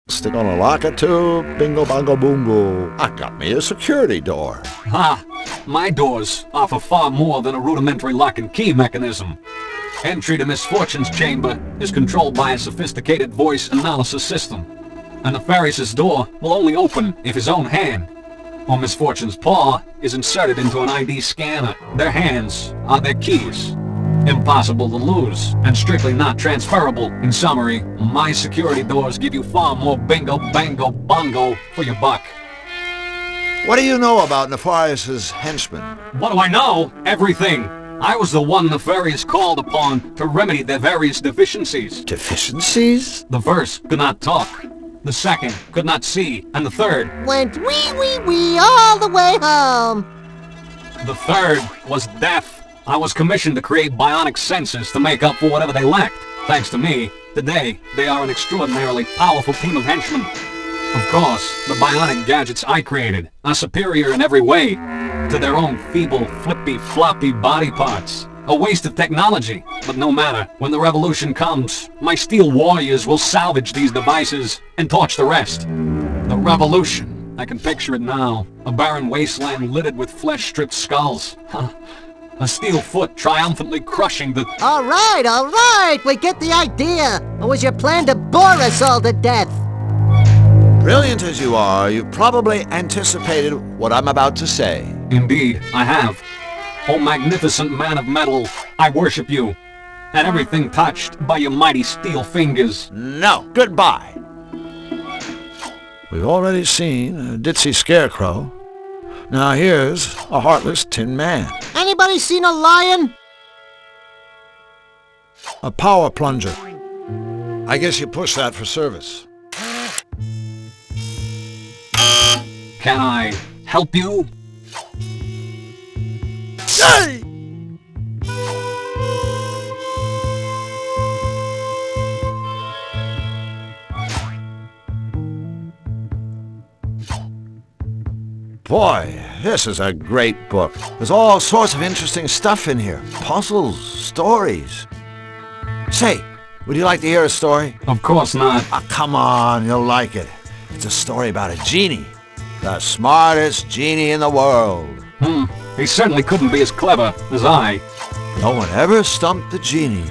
stick on a lock or two, bingo bongo boongo. I got me a security door. Ha! My doors offer far more than a rudimentary lock and key mechanism. Entry to Misfortune's chamber is controlled by a sophisticated voice analysis system. A Nefarious' door will only open if his own hand, or Misfortune's paw, is inserted into an ID scanner. Their hands are their keys. Impossible to lose, and strictly not transferable. In summary, my security doors give you far more bingo, bango, bongo for your buck. What do you know about Nefarious' henchmen? What do I know? Everything. I was the one Nefarious called upon to remedy their various deficiencies. Deficiencies? The first could not talk. The second could not see. And the third went wee all the way home. The third was deaf. I was commissioned to create bionic senses to make up for whatever they lacked. Thanks to me, today they are an extraordinarily powerful team of henchmen. Of course, the bionic gadgets I created are superior in every way to their own feeble, flippy, floppy body parts. A waste of technology, but no matter. When the revolution comes, my steel warriors will salvage these devices and torch the rest. The revolution. I can picture it now. A barren wasteland littered with flesh-stripped skulls. A steel foot triumphantly crushing the... All right, we get the idea. Or was your plan to bore us all to death? Brilliant as you are, you probably anticipated what I'm about to say. Indeed, I have. O magnificent man of metal, I worship you, and everything touched by your mighty steel fingers. No, goodbye. We've already seen a ditzy scarecrow. Now here's a heartless tin man. Anybody seen a lion? A power plunger. I guess you push that for service. Can I help you? Hey! Boy, this is a great book. There's all sorts of interesting stuff in here. Puzzles, stories. Say, would you like to hear a story? Of course not. Ah, come on, you'll like it. It's a story about a genie. The smartest genie in the world. He certainly couldn't be as clever as I. No one ever stumped the genie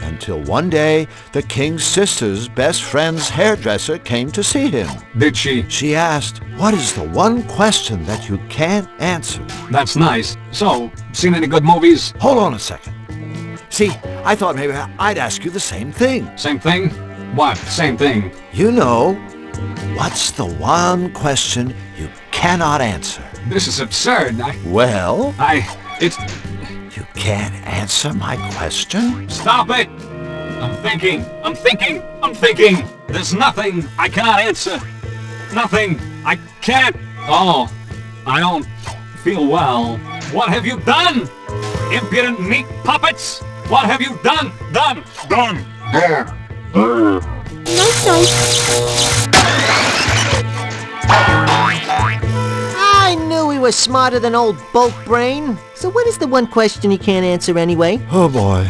until one day the king's sister's best friend's hairdresser came to see him. Did she? She asked, "What is the one question that you can't answer?" That's nice. So, seen any good movies? Hold on a second. See, I thought maybe I'd ask you the same thing. Same thing? What? Same thing? You know, what's the one question you cannot answer? This is absurd. Well? It's... You can't answer my question? Stop it! I'm thinking. There's nothing I cannot answer. Nothing. I can't. Oh, I don't feel well. What have you done? Impudent meat puppets! What have you done? Done! I knew he was smarter than old Bulk Brain. So what is the one question he can't answer anyway? Oh boy.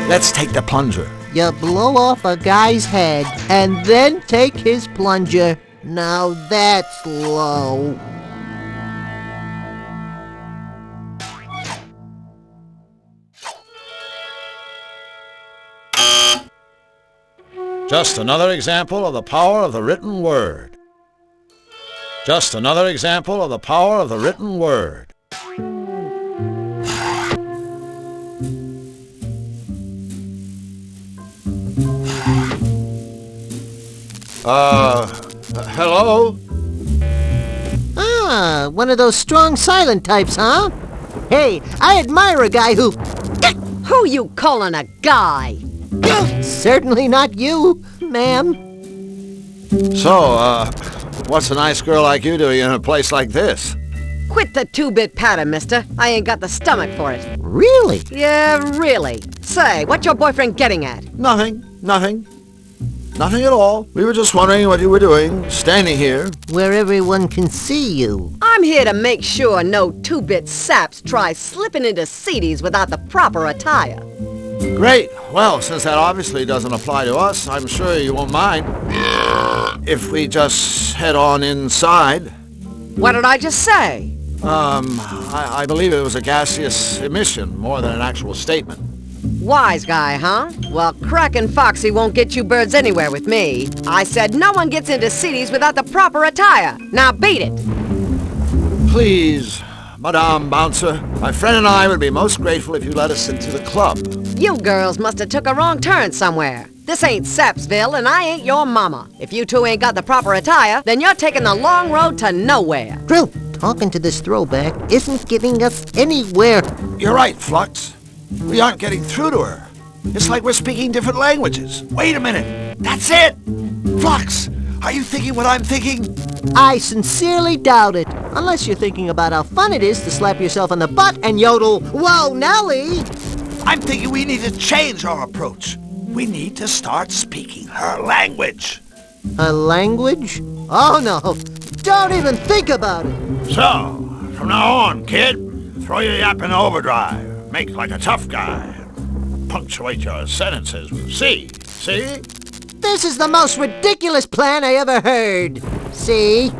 Let's take the plunger. You blow off a guy's head and then take his plunger. Now that's low. Just another example of the power of the written word. Just another example of the power of the written word. Hello? Ah, one of those strong silent types, huh? Hey, I admire a guy who... Who you calling a guy? Certainly not you, ma'am. So, what's a nice girl like you doing in a place like this? Quit the two-bit patter, mister. I ain't got the stomach for it. Really? Yeah, really. Say, what's your boyfriend getting at? Nothing. Nothing at all. We were just wondering what you were doing, standing here. Where everyone can see you. I'm here to make sure no two-bit saps try slipping into CDs without the proper attire. Great. Well, since that obviously doesn't apply to us, I'm sure you won't mind if we just head on inside. What did I just say? I believe it was a gaseous emission more than an actual statement. Wise guy, huh? Well, Crackin' Foxy won't get you birds anywhere with me. I said no one gets into cities without the proper attire. Now beat it. Please, Madame Bouncer, my friend and I would be most grateful if you let us into the club. You girls must have took a wrong turn somewhere. This ain't Sapsville, and I ain't your mama. If you two ain't got the proper attire, then you're taking the long road to nowhere. Drew, talking to this throwback isn't getting us anywhere. You're right, Flux. We aren't getting through to her. It's like we're speaking different languages. Wait a minute. That's it! Flux, are you thinking what I'm thinking? I sincerely doubt it. Unless you're thinking about how fun it is to slap yourself on the butt and yodel, "Whoa, Nelly!" I'm thinking we need to change our approach. We need to start speaking her language. A language? Oh no, don't even think about it. So, from now on, kid, throw your yap in overdrive. Make like a tough guy. Punctuate your sentences with C. See? This is the most ridiculous plan I ever heard. See?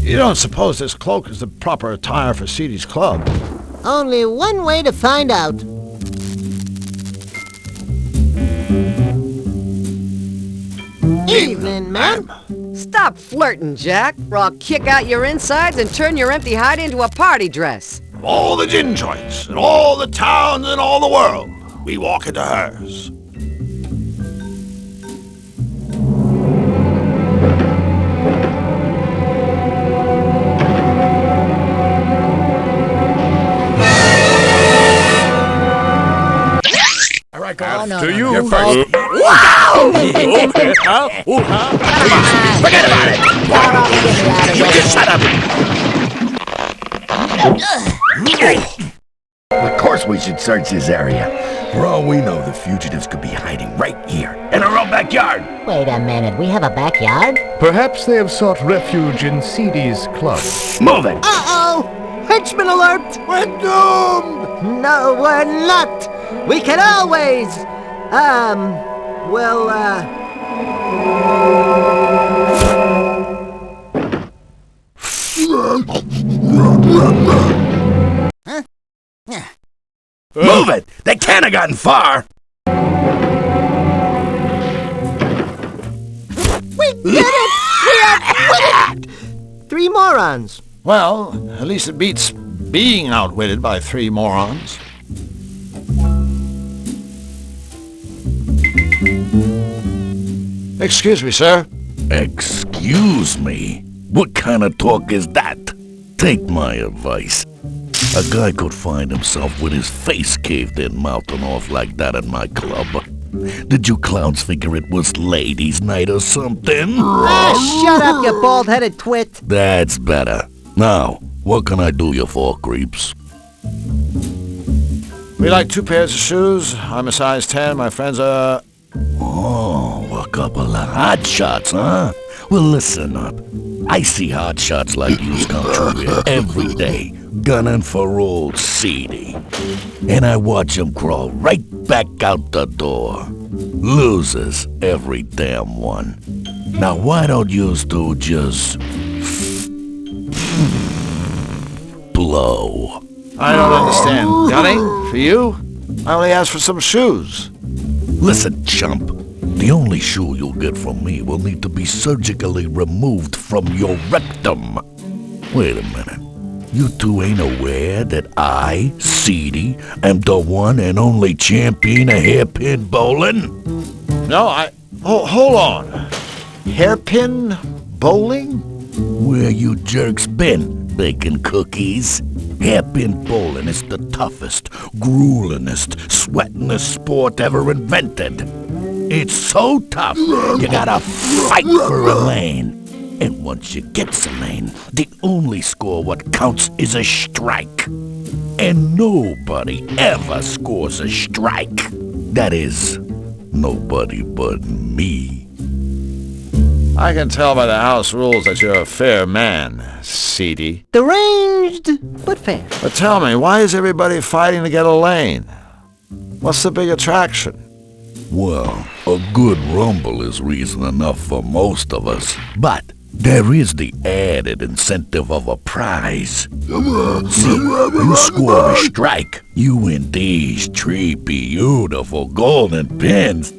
You don't suppose this cloak is the proper attire for Seedy's club? Only one way to find out. Evening, ma'am. Stop flirting, Jack, or I'll kick out your insides and turn your empty hide into a party dress. Of all the gin joints, in all the towns in all the world, we walk into hers. After you. You're first. Wow! Forget about it! You just shut up! Of course we should search this area. For all we know, the fugitives could be hiding right here, in our own backyard. Wait a minute, we have a backyard? Perhaps they have sought refuge in Seedy's club. Move it! Uh-oh! Henchman alert! We're doomed! No, we're not! We can always... Move it! They can't have gotten far! We did it! We outwitted 3 morons! Well, at least it beats being outwitted by 3 morons. Excuse me, sir. Excuse me? What kind of talk is that? Take my advice. A guy could find himself with his face caved in mouthing off like that at my club. Did you clowns figure it was ladies' night or something? Ah, shut up, you bald-headed twit! That's better. Now, what can I do you for, creeps? We like 2 pairs of shoes. I'm a size 10. My friends are... Oh, a couple of hot shots, huh? Well, listen up. I see hot shots like yous come through here every day, gunning for old Seedy. And I watch them crawl right back out the door. Losers, every damn one. Now, why don't yous two just... blow? I don't understand. Gunning? For you? I only asked for some shoes. Listen, chump. The only shoe you'll get from me will need to be surgically removed from your rectum. Wait a minute. You two ain't aware that I, Seedy, am the one and only champion of hairpin bowling? No, hold on. Hairpin bowling? Where you jerks been, baking cookies? Hairpin bowling is the toughest, gruelingest, sweatingest sport ever invented. It's so tough, you gotta fight for a lane. And once you get some lane, the only score what counts is a strike. And nobody ever scores a strike. That is, nobody but me. I can tell by the house rules that you're a fair man, Seedy. Deranged, but fair. But tell me, why is everybody fighting to get a lane? What's the big attraction? Well, a good rumble is reason enough for most of us. But there is the added incentive of a prize. See, you score a strike, you win these 3 beautiful golden pins.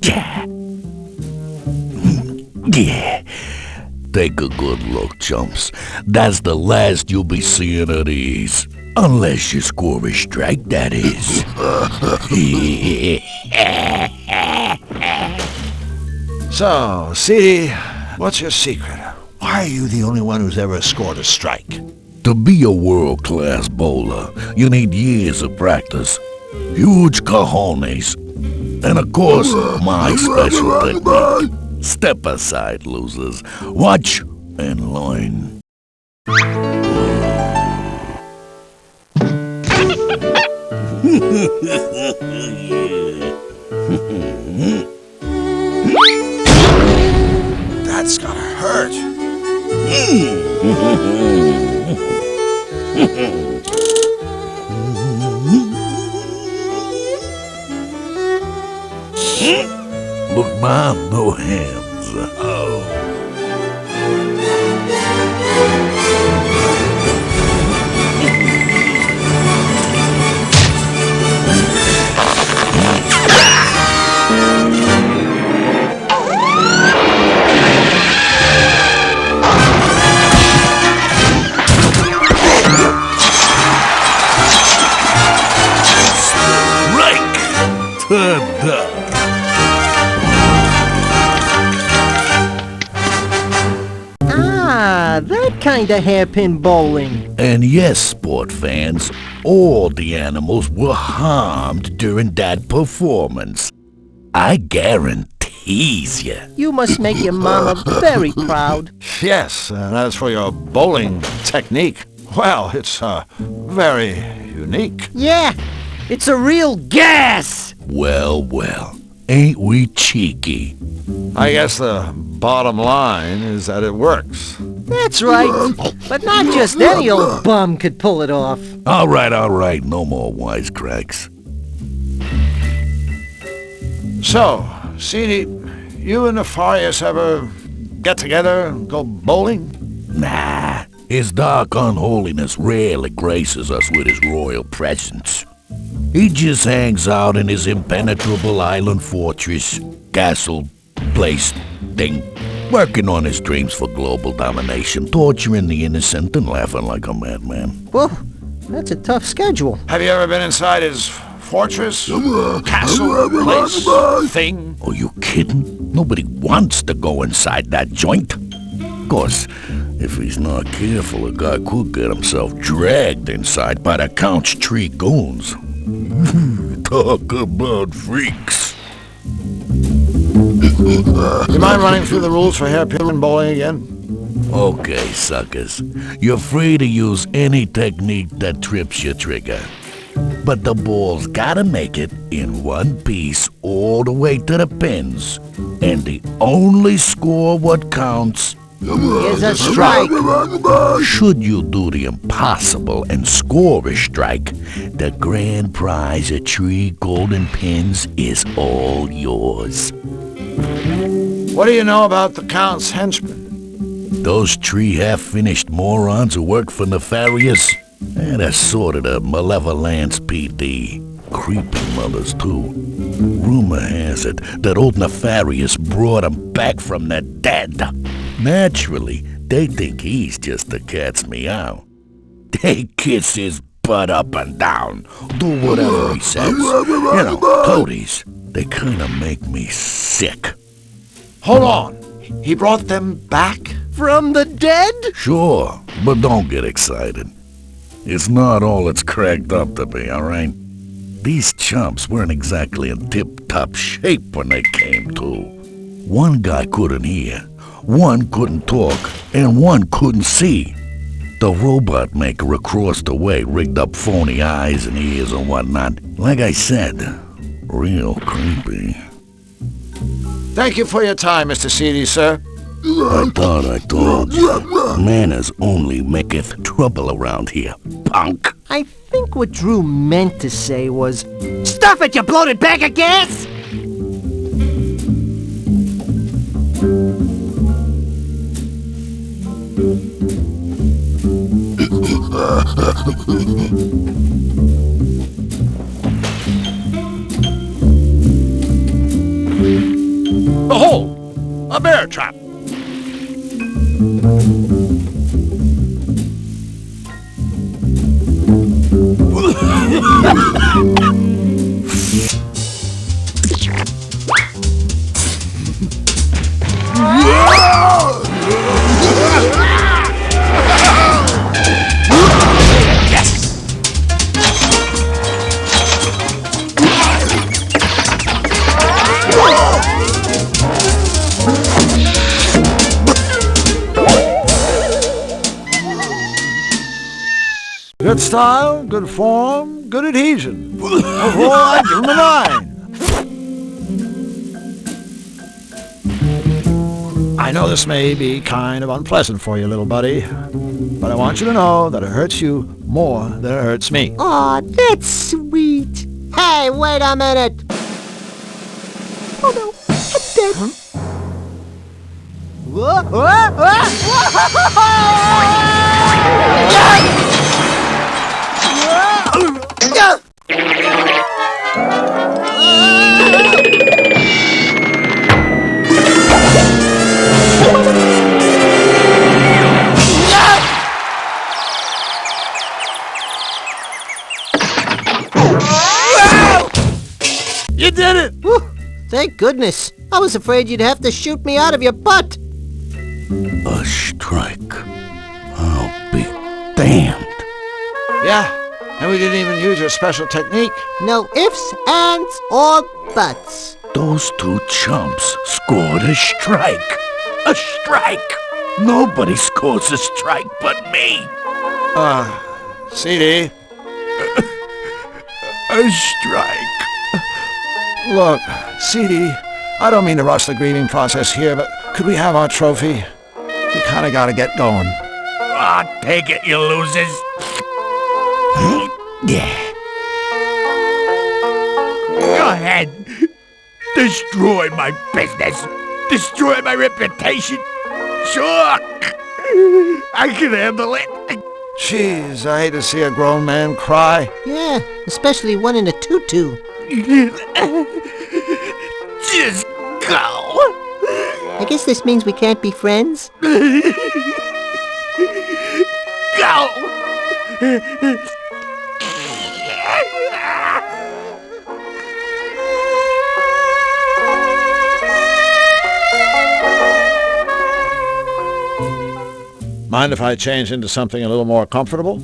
Yeah. Yeah. Take a good look, chumps. That's the last you'll be seeing of these. Unless you score a strike, that is. So, Seedy, what's your secret? Why are you the only one who's ever scored a strike? To be a world-class bowler, you need years of practice, huge cojones, and of course, my special technique. Step aside, losers. Watch and learn. That's gonna hurt. Look, Mom, no hands. Oh. Ta-da! Ah, that kind of hairpin bowling. And yes, sport fans, all the animals were harmed during that performance. I guarantees you. You must make your mama very proud. Yes, that's for your bowling technique. Well, it's, very unique. Yeah, it's a real gas! Well, well, ain't we cheeky? I guess the bottom line is that it works. That's right. But not just any old bum could pull it off. All right, no more wisecracks. So, Seedy, you and Nefarious ever get together and go bowling? Nah, his dark unholiness rarely graces us with his royal presence. He just hangs out in his impenetrable island fortress, castle, place, thing, working on his dreams for global domination, torturing the innocent and laughing like a madman. Whoa, that's a tough schedule. Have you ever been inside his fortress, castle, place, thing? Are you kidding? Nobody wants to go inside that joint. Of course, if he's not careful, a guy could get himself dragged inside by the Count's tree goons. Talk about freaks. You mind running through the rules for hairpin bowling again? Okay, suckers. You're free to use any technique that trips your trigger. But the ball's gotta make it in one piece all the way to the pins. And the only score what counts is a strike. Should you do the impossible and score a strike, the grand prize of 3 golden pins is all yours. What do you know about the Count's henchmen? Those 3 half-finished morons who work for Nefarious? They're sort of the Malevolence PD. Creepy mothers, too. Rumor has it that old Nefarious brought 'em back from the dead. Naturally, they think he's just the cat's meow. They kiss his butt up and down, do whatever he says. You know, toadies, they kind of make me sick. Hold on. He brought them back? From the dead? Sure, but don't get excited. It's not all it's cracked up to be, all right? These chumps weren't exactly in tip-top shape when they came to. One guy couldn't hear, one couldn't talk, and one couldn't see. The robot maker across the way rigged up phony eyes and ears and whatnot. Like I said, real creepy. Thank you for your time, Mr. Seedy, sir. I thought I told you. Manners only maketh trouble around here, punk. I think what Drew meant to say was, "Stuff it, you bloated bag of gas!" Behold, a bear trap. Good style, good form, good adhesion. Overall, I give him a 9. I know this may be kind of unpleasant for you, little buddy, but I want you to know that it hurts you more than it hurts me. Aw, that's sweet. Hey, wait a minute. Oh no, I'm dead. Huh? Whoa, whoa, whoa, You did it! Whew, thank goodness. I was afraid you'd have to shoot me out of your butt. A strike. I'll be damned. Yeah, and we didn't even use your special technique. No ifs, ands, or buts. Those 2 chumps scored a strike. A strike! Nobody scores a strike but me. CD, A strike. look, CD, I don't mean to rush the grieving process here, but could we have our trophy? We kind of got to get going. Take it, you losers. Go ahead. Destroy my business. Destroy my reputation. Sure. I can handle it. Jeez, I hate to see a grown man cry. Yeah, especially one in a tutu. Just go. I guess this means we can't be friends. Go. Mind if I change into something a little more comfortable?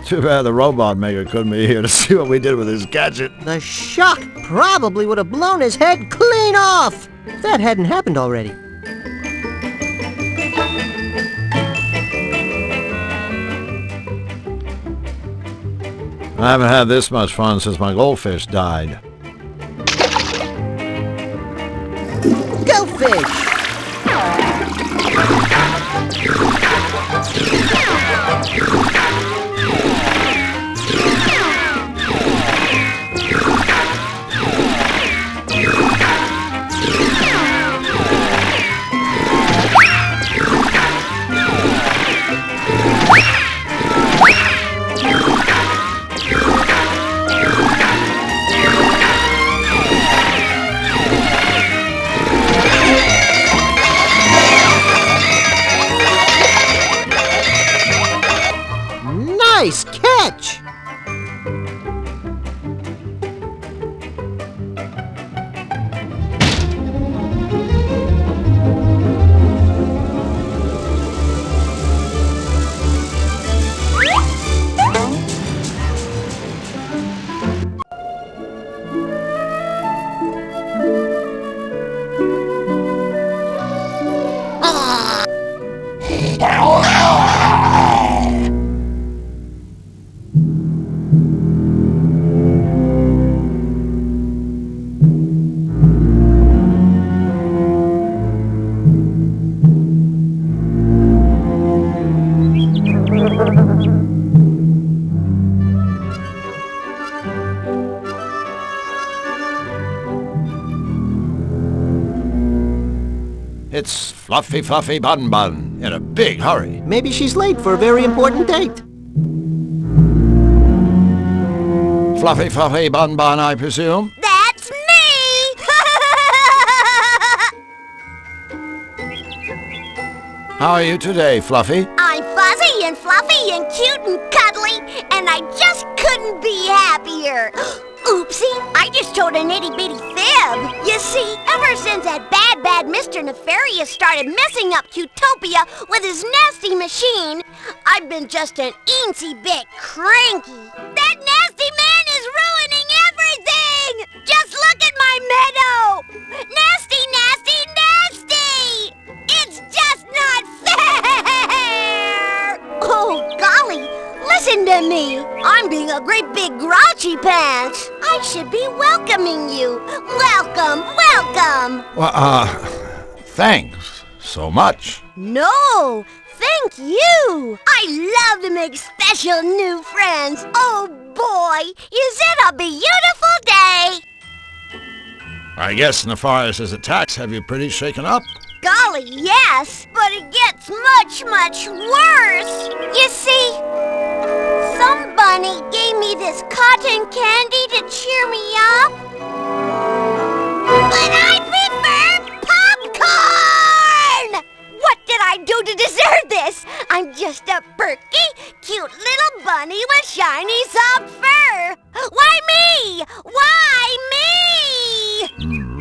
Too bad the robot maker couldn't be here to see what we did with his gadget. The shock probably would have blown his head clean off if that hadn't happened already. I haven't had this much fun since my goldfish died. Go fish! Nice catch! It's Fluffy Fluffy Bun Bun in a big hurry. Maybe she's late for a very important date. Fluffy Fluffy Bun Bun, I presume? That's me! How are you today, Fluffy? I'm fuzzy and fluffy and cute and cuddly, and I just couldn't be happier. Oopsie, I just told an itty-bitty fib. You see, ever since that bad Mr. Nefarious started messing up Cutopia with his nasty machine, I've been just an eensy bit cranky. That nasty man is ruining everything! Just look at my meadow! Nasty, nasty, nasty! It's just not fair! Oh, golly! Listen to me! I'm being a great big grouchy pants! I should be welcoming you! Welcome, welcome! Well, thanks, so much. No, thank you. I love to make special new friends. Oh boy, is it a beautiful day. I guess Nefarious' attacks have you pretty shaken up. Golly, yes, but it gets much, much worse. You see, some bunny gave me this cotton candy to cheer me up. But I prefer popcorn! What did I do to deserve this? I'm just a perky, cute little bunny with shiny soft fur. Why me? Why me?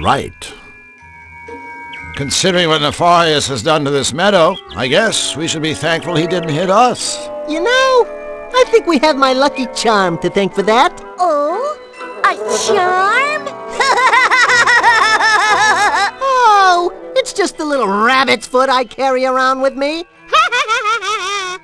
Right. Considering what Nefarious has done to this meadow, I guess we should be thankful he didn't hit us. You know, I think we have my lucky charm to thank for that. Oh, a charm? Oh, it's just a little rabbit's foot I carry around with me.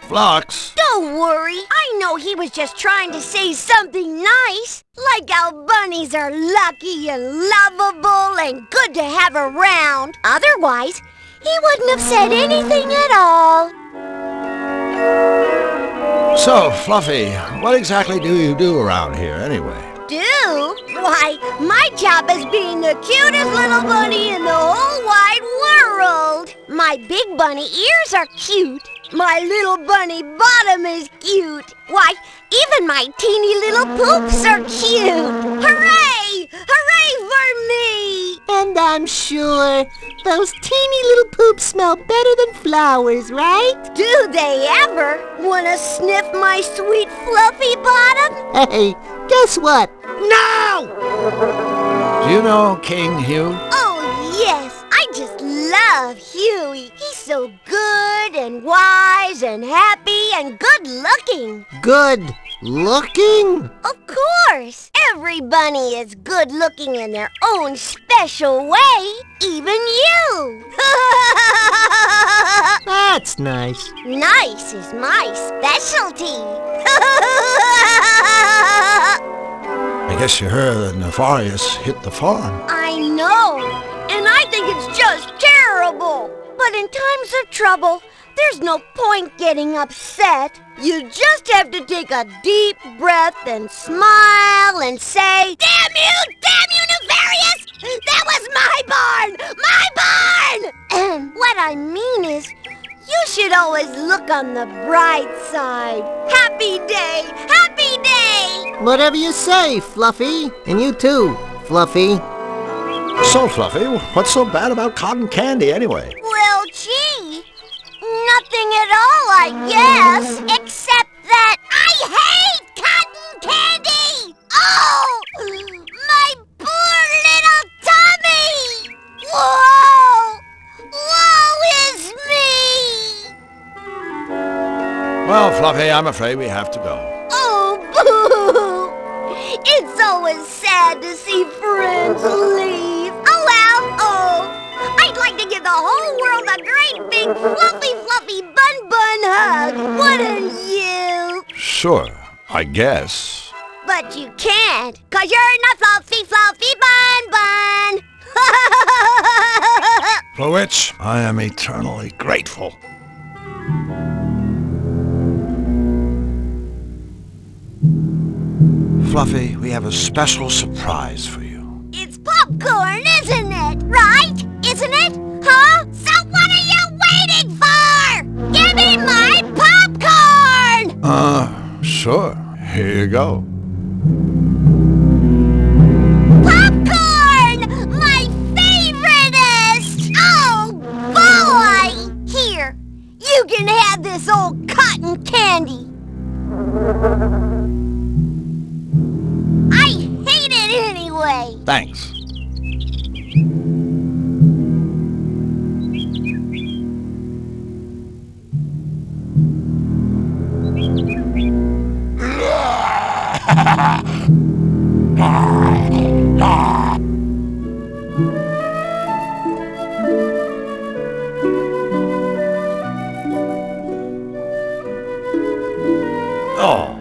Flux. Don't worry. I know he was just trying to say something nice. Like how bunnies are lucky and lovable and good to have around. Otherwise, he wouldn't have said anything at all. So, Fluffy, what exactly do you do around here anyway? Do? Why, my job is being the cutest little bunny in the whole wide world. My big bunny ears are cute. My little bunny bottom is cute. Why, even my teeny little poops are cute. Hooray! Hooray for me! And I'm sure those teeny little poops smell better than flowers, right? Do they ever want to sniff my sweet fluffy bottom? Hey, guess what? No! Do you know King Hugh? Oh, yes. I just love Huey. He's so good and wise and happy and good looking. Good looking? Of course. Every bunny is good looking in their own special way. Even you. That's nice. Nice is my specialty. I guess you heard that Nefarious hit the farm. I know, and I think it's just terrible. But in times of trouble, there's no point getting upset. You just have to take a deep breath and smile and say, damn you, Nefarious! That was my barn! My barn! And what I mean is, you should always look on the bright side. Happy day! Happy day! Whatever you say, Fluffy. And you too, Fluffy. So, Fluffy, what's so bad about cotton candy anyway? Well, gee, nothing at all, I guess. Except that I hate cotton candy! Oh! My poor little tummy! Whoa! Woe is me! Well, Fluffy, I'm afraid we have to go. Oh, boo! It's always sad to see friends leave. Oh, well, oh. I'd like to give the whole world a great big fluffy bun hug. Wouldn't you? Sure, I guess. But you can't, 'cause you're not fluffy bun. For which I am eternally grateful. Fluffy, we have a special surprise for you. It's popcorn, isn't it? Right? Isn't it? Huh? So what are you waiting for? Give me my popcorn! Sure. Here you go. Popcorn! My favoriteest! Oh, boy! Here, you can have this old cotton candy. I hate it anyway. Thanks. Oh.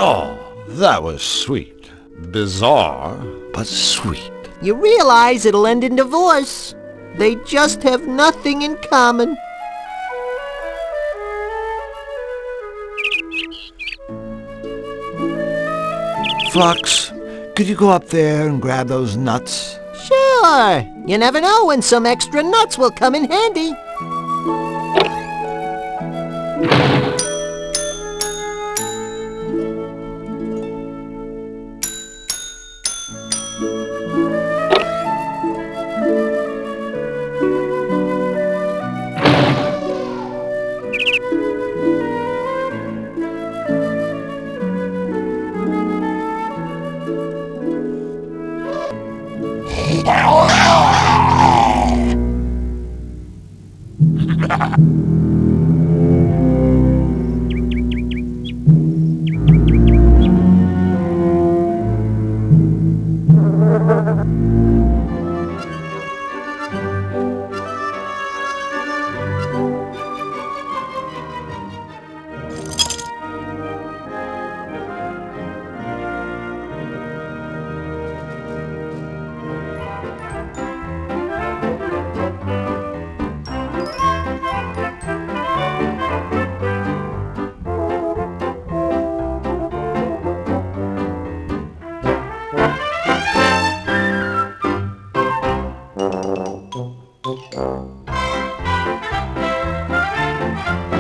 Oh, that was sweet. Bizarre, but sweet. You realize it'll end in divorce. They just have nothing in common. Flux, could you go up there and grab those nuts? Sure. You never know when some extra nuts will come in handy.